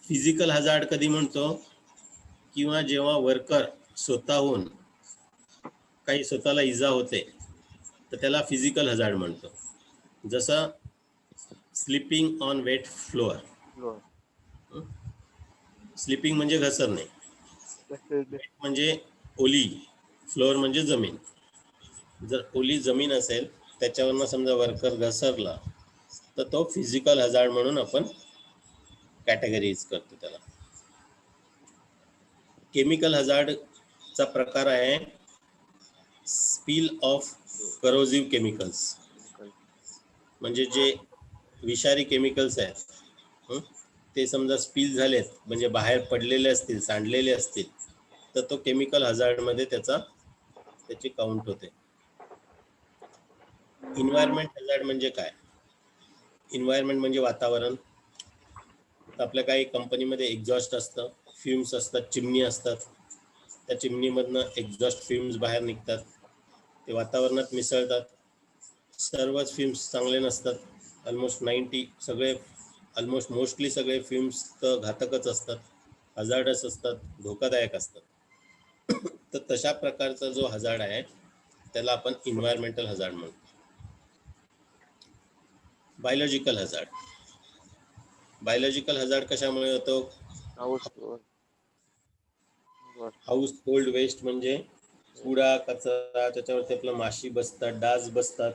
फिजिकल हजार्ड कधी म्हणतो, किंवा जेव्हा वर्कर स्वतःहून काही स्वतःला इजा होते, तर त्याला फिजिकल हजार्ड म्हणतो. जसं slipping on wet floor. Slipping म्हणजे घसरणे, म्हणजे ओली, फ्लोअर म्हणजे जमीन. जर ओली जमीन असेल, त्याच्यावरनं समजा वर्कर घसरला, तर तो फिजिकल हजार्ड म्हणून आपण कॅटेगरीज करतो त्याला. केमिकल हजार्डचा प्रकार आहे स्पिल ऑफ करोजिव्ह केमिकल्स. म्हणजे जे विषारी केमिकल्स आहेत, ते समजा स्पिल झालेत, म्हणजे बाहेर पडलेले असतील, सांडलेले असतील, तर तो केमिकल हजार्डमध्ये त्याची काउंट होते. इन्व्हायरमेंट हजार्ड म्हणजे काय? इन्व्हायरमेंट म्हणजे वातावरण. आपल्या काही कंपनीमध्ये एक्झॉस्ट असतं, फ्युम्स असतात, चिमणी असतात, त्या चिमणीमधनं एक्झॉस्ट फ्युम्स बाहेर निघतात, ते वातावरणात मिसळतात. सर्वच फ्युम्स चांगले नसतात, मोस्टली सगळे फ्युम्स तर घातकच असतात, हजार्डस असतात, धोकादायक असतात. तर तशा प्रकारचा जो हजार्ड आहे त्याला आपण इन्व्हायरमेंटल हजार्ड म्हणतो. Biological hazard. बायोलॉजिकल हजार्ड कशामुळे होतो? हाऊस होल्ड वेस्ट, म्हणजे कुडा कचरा, त्याच्यावरती आपलं माशी बसतात, डास बसतात,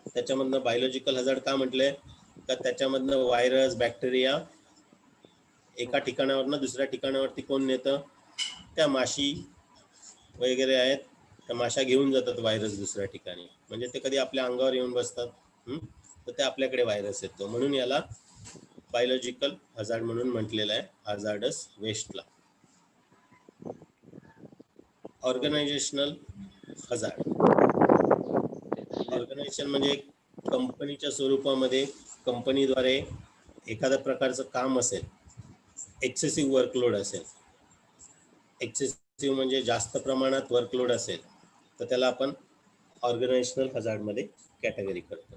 त्याच्यामधनं बायोलॉजिकल हजार्ड का म्हटलंय? का त्याच्यामधनं व्हायरस, बॅक्टेरिया एका ठिकाणावरनं दुसऱ्या ठिकाणावरती कोण नेतं? त्या माशी वगैरे आहेत, त्या माशा घेऊन जातात व्हायरस दुसऱ्या ठिकाणी, म्हणजे ते कधी आपल्या अंगावर येऊन बसतात, तर ते आपल्याकडे व्हायरस येतो. म्हणून याला बायोलॉजिकल हजार्ड म्हणून म्हटलेलं आहे, hazards waste. Organisational hazard. Organisation म्हणजे कंपनीच्या स्वरूपामध्ये कंपनीद्वारे एखाद्या प्रकारचं काम असेल, एक्सेसिव्ह वर्कलोड असेल, एक्सेसिव्ह म्हणजे जास्त प्रमाणात वर्कलोड असेल, तर त्याला आपण ऑर्गनायझेशनल हजार्ड मध्ये कॅटेगरी करतो.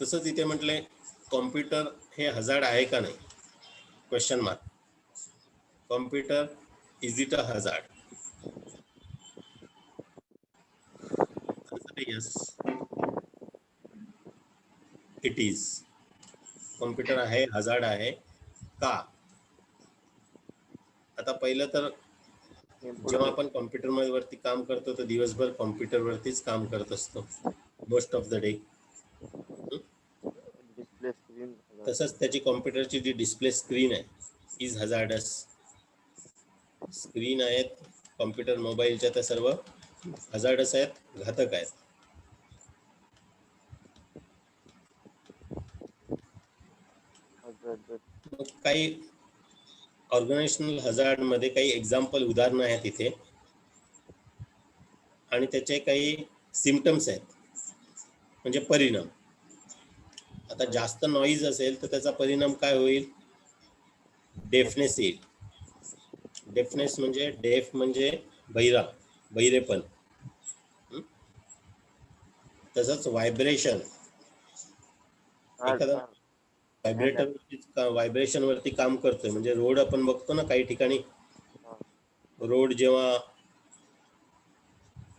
तसंच इथे म्हटलंय कॉम्प्युटर हे हजार्ड आहे का नाही, question mark. Computer is it a hazard? Yes, it is. Computer आहे हजार्ड आहे का? आता पहिलं तर जेव्हा आपण कॉम्प्युटर वरती काम करतो तर दिवसभर कॉम्प्युटर वरतीच काम करत असतो, most of the day. Display screen तसंच त्याची कॉम्प्युटरची जी डिस्प्ले स्क्रीन आहे इज हजार्डस. स्क्रीन आहेत कॉम्प्युटर मोबाईलच्या त्या सर्व हजार्डस आहेत, घातक आहेत. मग काही ऑर्गनायझेशनल हजार्ड मध्ये काही एक्झाम्पल उदाहरणं आहेत इथे आणि त्याचे काही सिम्पटम्स आहेत, म्हणजे परिणाम. आता जास्त नॉईज असेल तर त्याचा परिणाम काय होईल? डेफनेस येईल. डेफनेस म्हणजे डेफ म्हणजे बहिरा, बहिरेपण. तसंच व्हायब्रेशन, एखादा व्हायब्रेशन वरती काम करतोय, म्हणजे रोड आपण बघतो ना काही ठिकाणी, रोड जेव्हा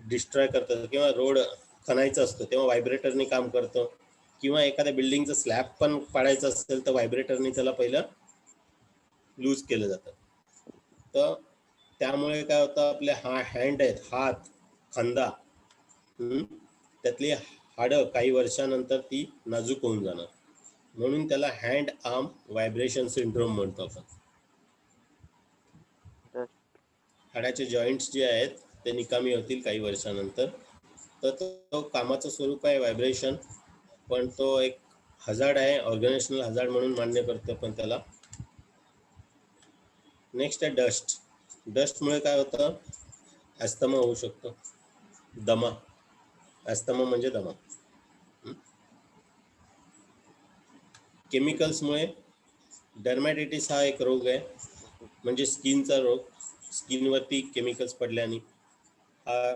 डिस्ट्रॉय करतो किंवा रोड खणायचा असतो तेव्हा व्हायब्रेटरने काम करतो, किंवा एखाद्या बिल्डिंगचं स्लॅब पण पाडायचं असेल तर व्हायब्रेटरने त्याला पहिलं लूज केलं जातं. तर त्यामुळे काय होतं, आपले हँड आहेत, हात, खांदा, त्यातली हाडं काही वर्षानंतर ती नाजूक होऊन जाणार, म्हणून त्याला हँड आर्म व्हायब्रेशन सिंड्रोम म्हणतो आपण. हाडाचे जॉईंट्स जे आहेत ते निकामी होतील काही वर्षानंतर. तर तो कामाचं स्वरूप आहे व्हायब्रेशन, पण तो एक हजार्ड आहे, ऑर्गनायझेशनल हजार्ड म्हणून मान्य करतो पण त्याला. नेक्स्ट आहे डस्ट. डस्टमुळे काय होतं? ॲस्थमा होऊ शकतो, दमा. ॲस्थमा म्हणजे दमा. केमिकल्समुळे डर्मॅटिटिस हा एक रोग आहे, म्हणजे स्किनचा रोग. स्किनवरती केमिकल्स पडल्याने हा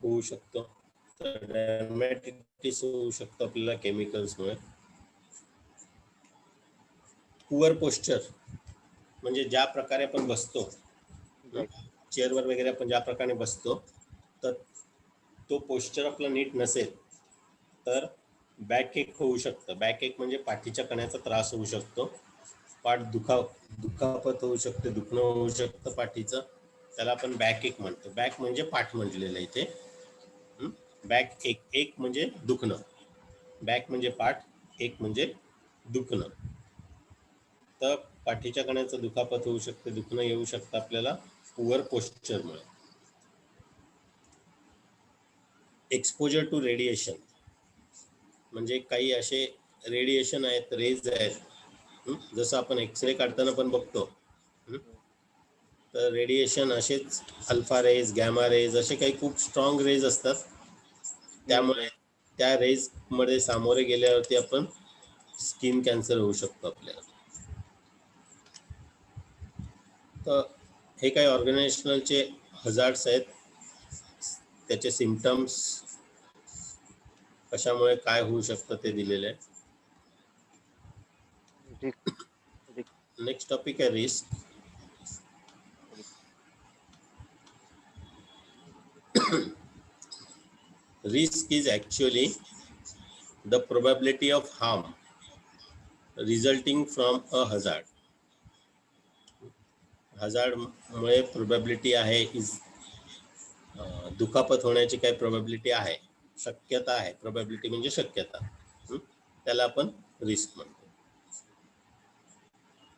होऊ शकतो. तर डर्मॅटिटिस होऊ शकतो आपल्याला केमिकल्समुळे. पुअर पोस्चर म्हणजे ज्या प्रकारे आपण बसतो, चेअरवर वगैरे आपण ज्या प्रकारे बसतो, तर तो पोस्चर आपला नीट नसेल तर बॅक एक होऊ शकतं. बॅक एक म्हणजे पाठीच्या कण्याचा त्रास होऊ शकतो, पाठ दुखापत होऊ शकते, दुखणं होऊ शकतं पाठीचं, त्याला आपण बॅक एक म्हणतो. बॅक म्हणजे पाठ म्हटलेलं आहे इथे. बॅक एक, एक म्हणजे दुखणं, बॅक म्हणजे पाठ, एक म्हणजे दुखणं. तर पाठीच्या कण्याचं दुखापत होऊ शकते, दुखणं येऊ शकतं आपल्याला पुअर पोस्चरमुळे. एक्सपोजर टू रेडिएशन म्हणजे काही असे रेडिएशन आहेत, रेज आहेत, जसं आपण एक्सरे काढताना पण बघतो, तर रेडिएशन असेच अल्फा रेज, गॅमा रेज असे काही खूप स्ट्रॉंग रेज असतात. त्यामुळे त्या रेज मध्ये सामोरे गेल्यावरती आपण स्किन कॅन्सर होऊ शकतो आपल्याला. तर हे काही ऑर्गनायझेशनलचे हजार्ड्स आहेत, त्याचे सिम्पटम्स कशामुळे काय होऊ शकतं ते दिलेलं आहे. नेक्स्ट टॉपिक आहे risk. Risk is actually the probability of harm resulting from a hazard. Hazard मुळे प्रोबॅबिलिटी आहे, इज दुखापत होण्याची काही प्रोबॅबिलिटी आहे, शक्यता आहे. प्रोबॅबिलिटी म्हणजे शक्यता, त्याला आपण रिस्क म्हणतो.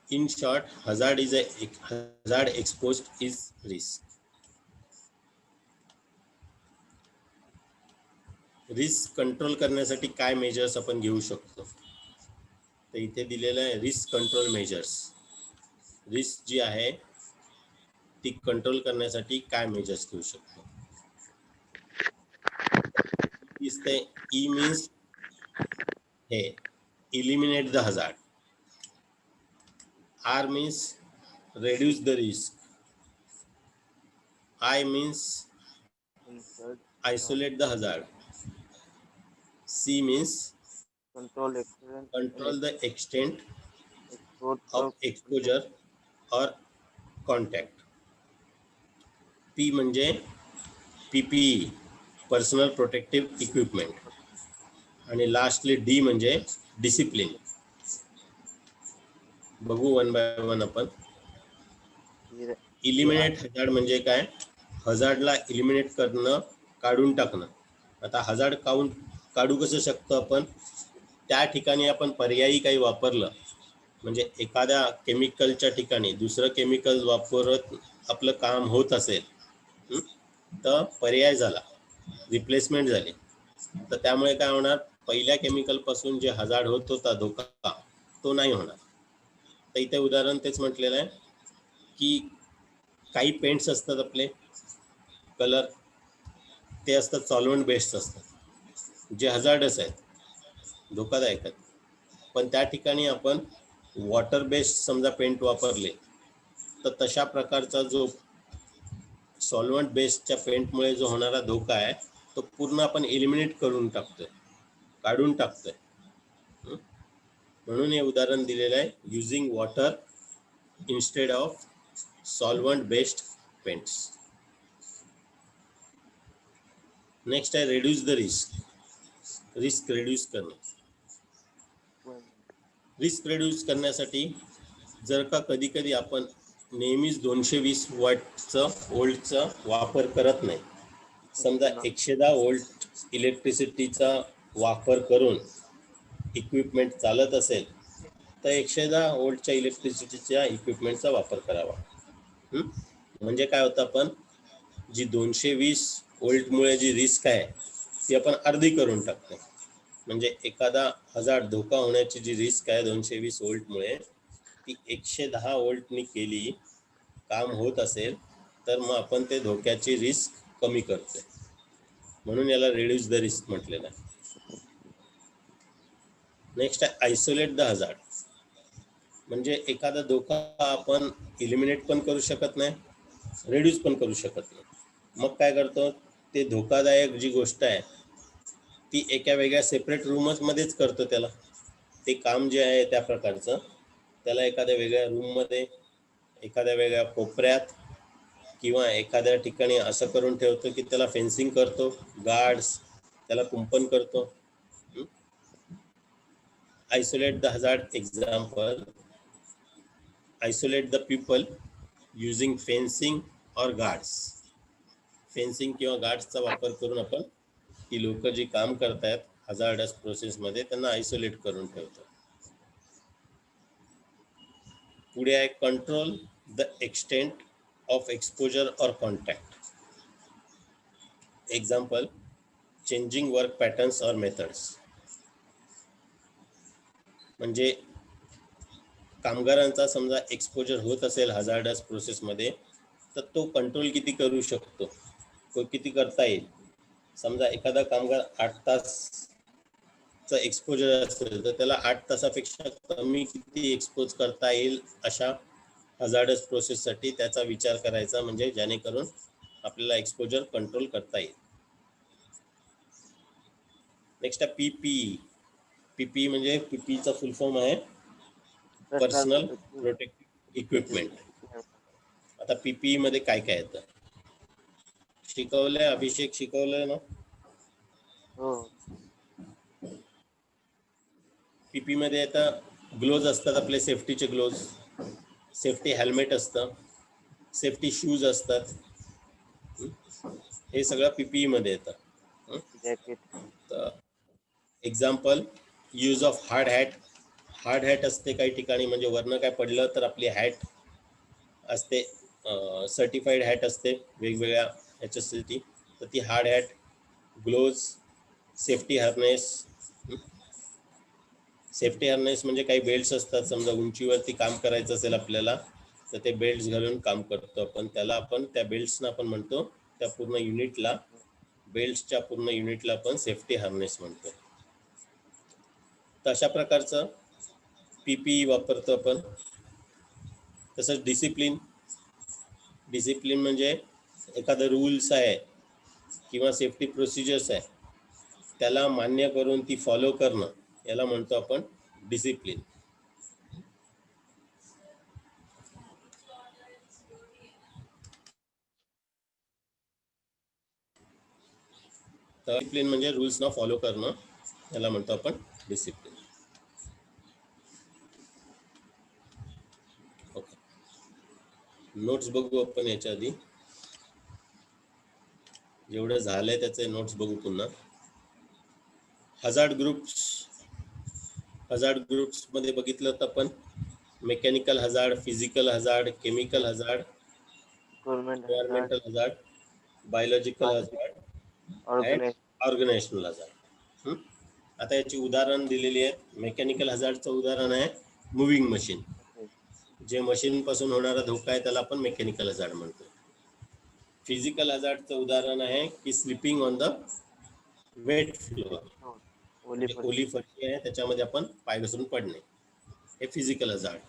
In short, hazard is hazard exposed is risk. Risk control करण्यासाठी काय मेजर्स आपण घेऊ शकतो, तर इथे दिलेलं आहे रिस्क कंट्रोल मेजर्स. रिस्क जी आहे ती कंट्रोल करण्यासाठी काय मेजर्स घेऊ शकतो. दिसते ई मीन्स हे eliminate the hazard, R means reduce the risk, I means isolate the hazard. C means control accident control the extent export of exposure or contact. P म्हणजे PPE पर्सनल प्रोटेक्टिव्ह इक्विपमेंट. आणि लास्टली डी म्हणजे डिसिप्लिन. बघू वन बाय वन आपण. इलिमिनेट हजार्ड म्हणजे काय? हजार्डला इलिमिनेट करणं, काढून टाकणं. आता हजार्ड काढू कसं शकतो आपण? त्या ठिकाणी आपण पर्यायी काही वापरलं, म्हणजे एखाद्या केमिकलच्या ठिकाणी दुसरं केमिकल वापरत आपलं काम होत असेल तर पर्याय झाला, रिप्लेसमेंट झाली. तर त्यामुळे काय होणार? पहिल्या केमिकल पासून जे हजार्ड होत होता धोका तो नाही होणार. तर इथे उदाहरण तेच म्हटलेलं आहे की काही पेंट्स असतात आपले कलर, ते असतात सॉल्व्हंट बेस्ड असतात, जे हजार्डस आहेत, धोकादायक आहेत. पण त्या ठिकाणी आपण वॉटर बेस्ड समजा पेंट वापरले तर तशा प्रकारचा जो सॉल्व्हंट बेस्डच्या पेंटमुळे जो होणारा धोका आहे तो पूर्ण आपण एलिमिनेट करून टाकतोय, काढून टाकतोय. म्हणून हे उदाहरण दिलेलं आहे, using water instead of solvent based paints. Next आहे reduce the risk. Risk reduce करणं. रिस्क रेड्यूस करण्यासाठी जर का कधी कधी आपण नेहमीच 220 वॉटचं वोल्टचा वापर करत नाही, समजा 110 वोल्ट इलेक्ट्रिसिटीचा वापर करून इक्विपमेंट चालत असेल तर 110 वोल्टच्या इलेक्ट्रिसिटीच्या इक्विपमेंटचा वापर करावा. म्हणजे काय होतं, आपण जी 220 वोल्टमुळे जी रिस्क आहे ती आपण अर्धी करून टाकतो. म्हणजे एखादा हजार्ड धोका होण्याची जी रिस्क आहे 220 वोल्टमुळे ती 110 वोल्टनी केली, काम होत असेल तर मग आपण ते धोक्याची रिस्क कमी करतोय. म्हणून याला रिड्यूस द रिस्क म्हटलेलं आहे. नेक्स्ट आहे आयसोलेट द हजार्ड. म्हणजे एखादा धोका आपण इलिमिनेट पण करू शकत नाही, रिड्यूस पण करू शकत नाही. मग काय करतो, ते धोकादायक जी गोष्ट आहे ती एका वेगळ्या सेपरेट रूमच मध्येच करतो. त्याला ते काम जे आहे त्या प्रकारचं त्याला एखाद्या वेगळ्या रूममध्ये, एखाद्या वेगळ्या कोपऱ्यात किंवा एखाद्या ठिकाणी असं करून ठेवतो की त्याला फेन्सिंग करतो, गार्ड्स त्याला कुंपण करतो. Isolate the hazard example, isolate the people using fencing और गार्ड्स. फेन्सिंग किंवा गार्ड्सचा वापर करून आपण ती लोक जी काम करतायत हजार्डस प्रोसेसमध्ये त्यांना आयसोलेट करून ठेवतो. पुढे आहे control the extent of exposure और contact. Example changing work patterns और मेथड्स. म्हणजे कामगारांचा समजा एक्सपोजर होत असेल हजार्डस प्रोसेसमध्ये तर तो कंट्रोल किती करू शकतो, तो किती करता येईल. समजा एखादा कामगार 8 तासचा एक्सपोजर असेल तर त्याला 8 तासापेक्षा कमी किती एक्सपोज करता येईल अशा हजार्डस प्रोसेससाठी त्याचा विचार करायचा, म्हणजे जेणेकरून आपल्याला एक्सपोजर कंट्रोल करता येईल. नेक्स्ट आहे पीपीई. पीपीई म्हणजे पीपीईचा फुल फॉर्म आहे पर्सनल प्रोटेक्टिव्ह इक्विपमेंट. आता पीपीई मध्ये काय काय येतं शिकवलंय, अभिषेक शिकवलंय ना. पीपी मध्ये येतं ग्लोव्ज असतात आपले, सेफ्टीचे ग्लोव्ज, सेफ्टी हेल्मेट असतं, सेफ्टी शूज असतात. हे सगळं पीपीई मध्ये येतं. तर example use of hard hat. Hard hat असते काही ठिकाणी, म्हणजे वरनं काय पडलं तर आपली हॅट असते, सर्टिफाईड हॅट असते वेगवेगळ्या ह्याच्यासाठी, तर ती hard hat. Gloves, safety harness. Safety harness म्हणजे काही बेल्ट्स असतात, समजा उंचीवरती काम करायचं असेल आपल्याला तर ते बेल्ट्स घालून काम करतो आपण, त्याला आपण त्या बेल्ट्सना आपण म्हणतो, त्या पूर्ण युनिटला, बेल्ट्सच्या पूर्ण युनिटला आपण सेफ्टी हार्नेस म्हणतो. तर अशा प्रकारचं पीपीई वापरतो आपण. तसंच डिसिप्लिन. डिसिप्लिन म्हणजे एखादं रूल्स आहे किंवा सेफ्टी प्रोसिजर्स आहे त्याला मान्य करून ती फॉलो करणं, याला म्हणतो आपण डिसिप्लिन. डिसिप्लिन म्हणजे रूल्स ना फॉलो करणं, याला म्हणतो आपण डिसिप्लिन. ओके, नोट्स बघू आपण याच्या आधी. जेवढं झालंय त्याचे नोट्स बघू पुन्हा. हजार्ड ग्रुप्स मध्ये बघितलं तर आपण mechanical hazard, physical hazard, chemical hazard, environmental hazard, biological hazard and organisational hazard. आता याची उदाहरण दिलेली आहेत. मेकॅनिकल हजार्डचं उदाहरण आहे मुव्हिंग मशीन. जे मशीन पासून होणारा धोका आहे त्याला आपण मेकॅनिकल हजार्ड म्हणतो. फिजिकल हजार्डचं उदाहरण आहे की slipping on the wet floor, ओली फरशी आहे त्याच्यामध्ये आपण पाय घसरून पडणे, हे फिजिकल हजार्ड.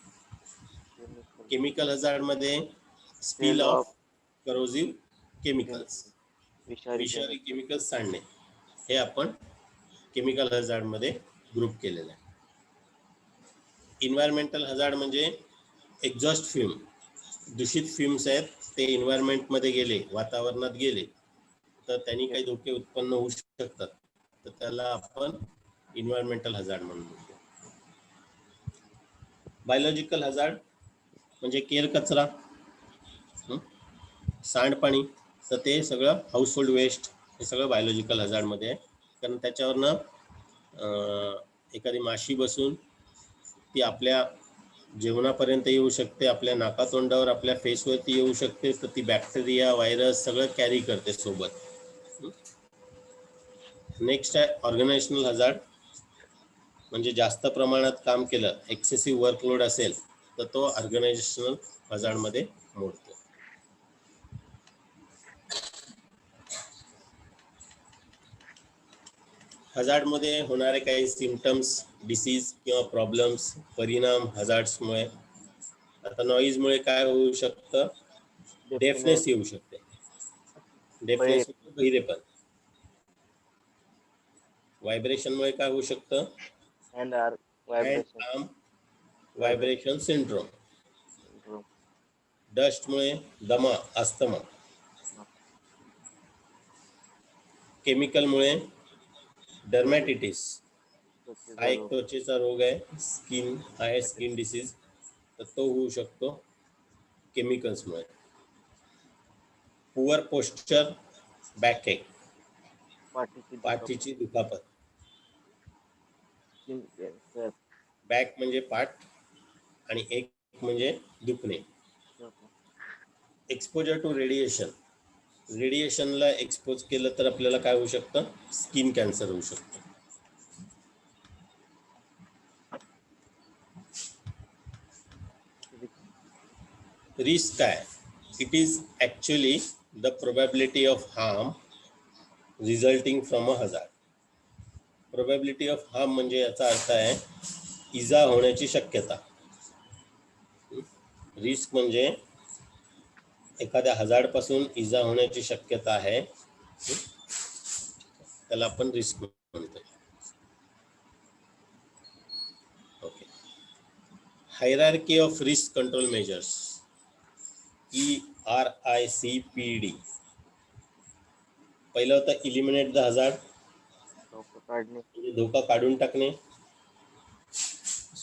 केमिकल हजार्ड मध्ये स्पिल ऑफ करोसिव्ह केमिकल्स, विषारी केमिकल्स सांडणे, हे आपण केमिकल हजार्ड मध्ये ग्रुप केलेलं आहे. इन्व्हायरमेंटल हजार्ड म्हणजे एक्झॉस्ट फ्यूम, दूषित फ्यूम्स आहेत ते एन्व्हायरमेंट मध्ये गेले, वातावरणात गेले तर त्यांनी काही धोके उत्पन्न होऊ शकतात, तर त्याला आपण इन्व्हायरमेंटल हजार्ड म्हणतो. बायोलॉजिकल हजार्ड म्हणजे केर कचरा, सांडपाणी, तर ते सगळं हाऊसहोल्ड वेस्ट, हे सगळं बायोलॉजिकल हजार्ड मध्ये आहे. कारण त्याच्यावरनं एखादी माशी बसून ती आपल्या जेवणापर्यंत येऊ शकते, आपल्या नाकातोंडावर, आपल्या फेसवरती येऊ शकते, तर ती बॅक्टेरिया, व्हायरस सगळं कॅरी करते सोबत. नेक्स्ट आहे ऑर्गनायझेशनल हजार्ड, म्हणजे जास्त प्रमाणात काम केलं, एक्सेसिव्ह वर्कलोड असेल तर तो ऑर्गनायझेशनल हजार्ड मध्ये मोडतो. हजार्ड मध्ये होणारे काही सिम्पटम्स, डिसीज किंवा प्रॉब्लेम्स, परिणाम हजार्ड्समुळे. आता नॉईजमुळे काय होऊ शकतं, डेफनेस येऊ शकते, डेफनेस बहिरेपण. व्हायब्रेशनमुळे काय होऊ शकतं, हँड आर्म व्हायब्रेशन सिंड्रोम. डस्टमुळे दमा, अस्थमा. केमिकलमुळे डर्मॅटिटिस, हा एक त्वचेचा रोग आहे, स्किन डिसीज, तर तो होऊ शकतो केमिकल्समुळे. पुअर पोस्चर, बॅकएक, पाठीची दुखापत. बॅक म्हणजे पाठ आणि एक म्हणजे दुखणे. एक्सपोजर टू रेडिएशन, रेडिएशनला एक्सपोज केलं तर आपल्याला काय होऊ शकतं, स्किन कॅन्सर होऊ शकतं. रिस्क काय, it is actually the probability of harm resulting from a hazard. Probability of harm म्हणजे याचा अर्थ आहे इजा होण्याची शक्यता. रिस्क म्हणजे एखाद्या हजार्ड पासून इजा होण्याची शक्यता आहे, त्याला आपण रिस्क म्हणतो. Okay, hierarchy of risk control measures, ERICPD. पहिलं होतं इलिमिनेट द हजार्ड, धोका काढून टाकणे,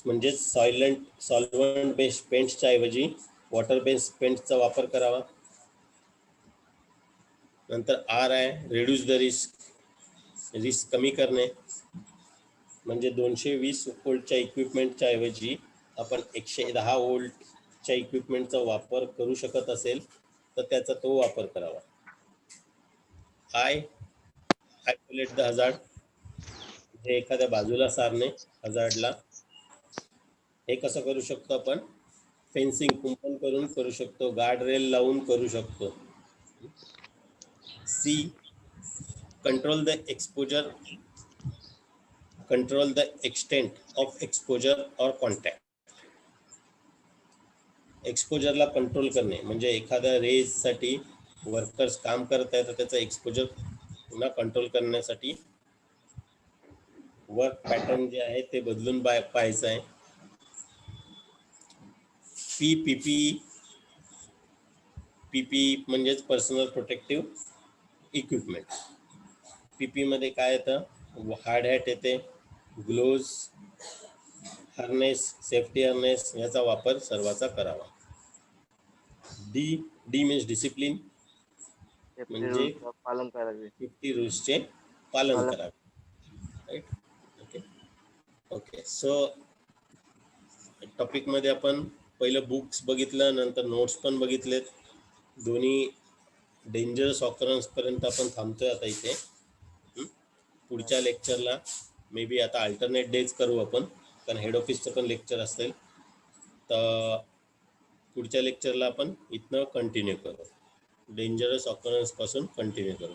म्हणजे सॉल्व्हंट बेस्ड पेंट्सच्या ऐवजी वॉटर बेस्ड पेंट्सचा वापर करावा. नंतर R आहे रिड्यूस द रिस्क कमी करणे, म्हणजे 220 वोल्टच्या इक्विपमेंटच्या ऐवजी आपण 110 वोल्टच्या इक्विपमेंटचा वापर करू शकत असेल तर त्याचा तो वापर करावा. आयसोलेट द हजार्ड, हे एखाद्या बाजूला सारणे हजार्डला. हे कसं करू शकतो आपण, फेन्सिंग कुंपण करून करू शकतो, गार्ड रेल लावून करू शकतो. C, control the extent of exposure और कॉन्टॅक्ट. एक्सपोजरला कंट्रोल करणे म्हणजे एखाद्या रेजसाठी वर्कर्स काम करत आहेत तर त्याचं एक्सपोजर पुन्हा कंट्रोल करण्यासाठी वर्क पॅटर्न जे आहे ते बदलून पाहायचं आहे. पीपी म्हणजेच पर्सनल प्रोटेक्टिव्ह इक्विपमेंट. पीपी मध्ये काय येतं? हार्ड हॅट येते, ग्लोव्ज, हार्नेस, सेफ्टी हार्नेस याचा वापर सर्वांचा करावा. डी मीन्स डिसिप्लिन, म्हणजे पालन करावे, सेफ्टी रूल्सचे पालन करावे. Right. Okay okay. So topic मध्ये आपण पहिलं बुक्स बघितलं, नंतर नोट्स पण बघितलेत. दोन्ही डेंजरस ऑकरन्स पर्यंत आपण थांबतोय आता इथे. पुढच्या लेक्चरला मे बी आता अल्टरनेट डेज करू आपण, कारण हेड ऑफिसचं पण लेक्चर असेल. तर पुढच्या लेक्चरला आपण इथनं कंटिन्यू करू, डेंजरस ऑकरन्स पासून कंटिन्यू करू.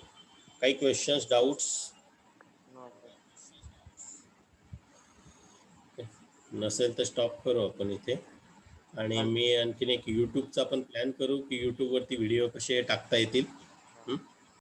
काही क्वेश्चन्स, डाऊट्स नसेल तर स्टॉप करू आपण इथे. आणि मी आणखीन एक यूट्यूबचा पण प्लॅन करू की यूट्यूबवरती व्हिडिओ कसे टाकता येतील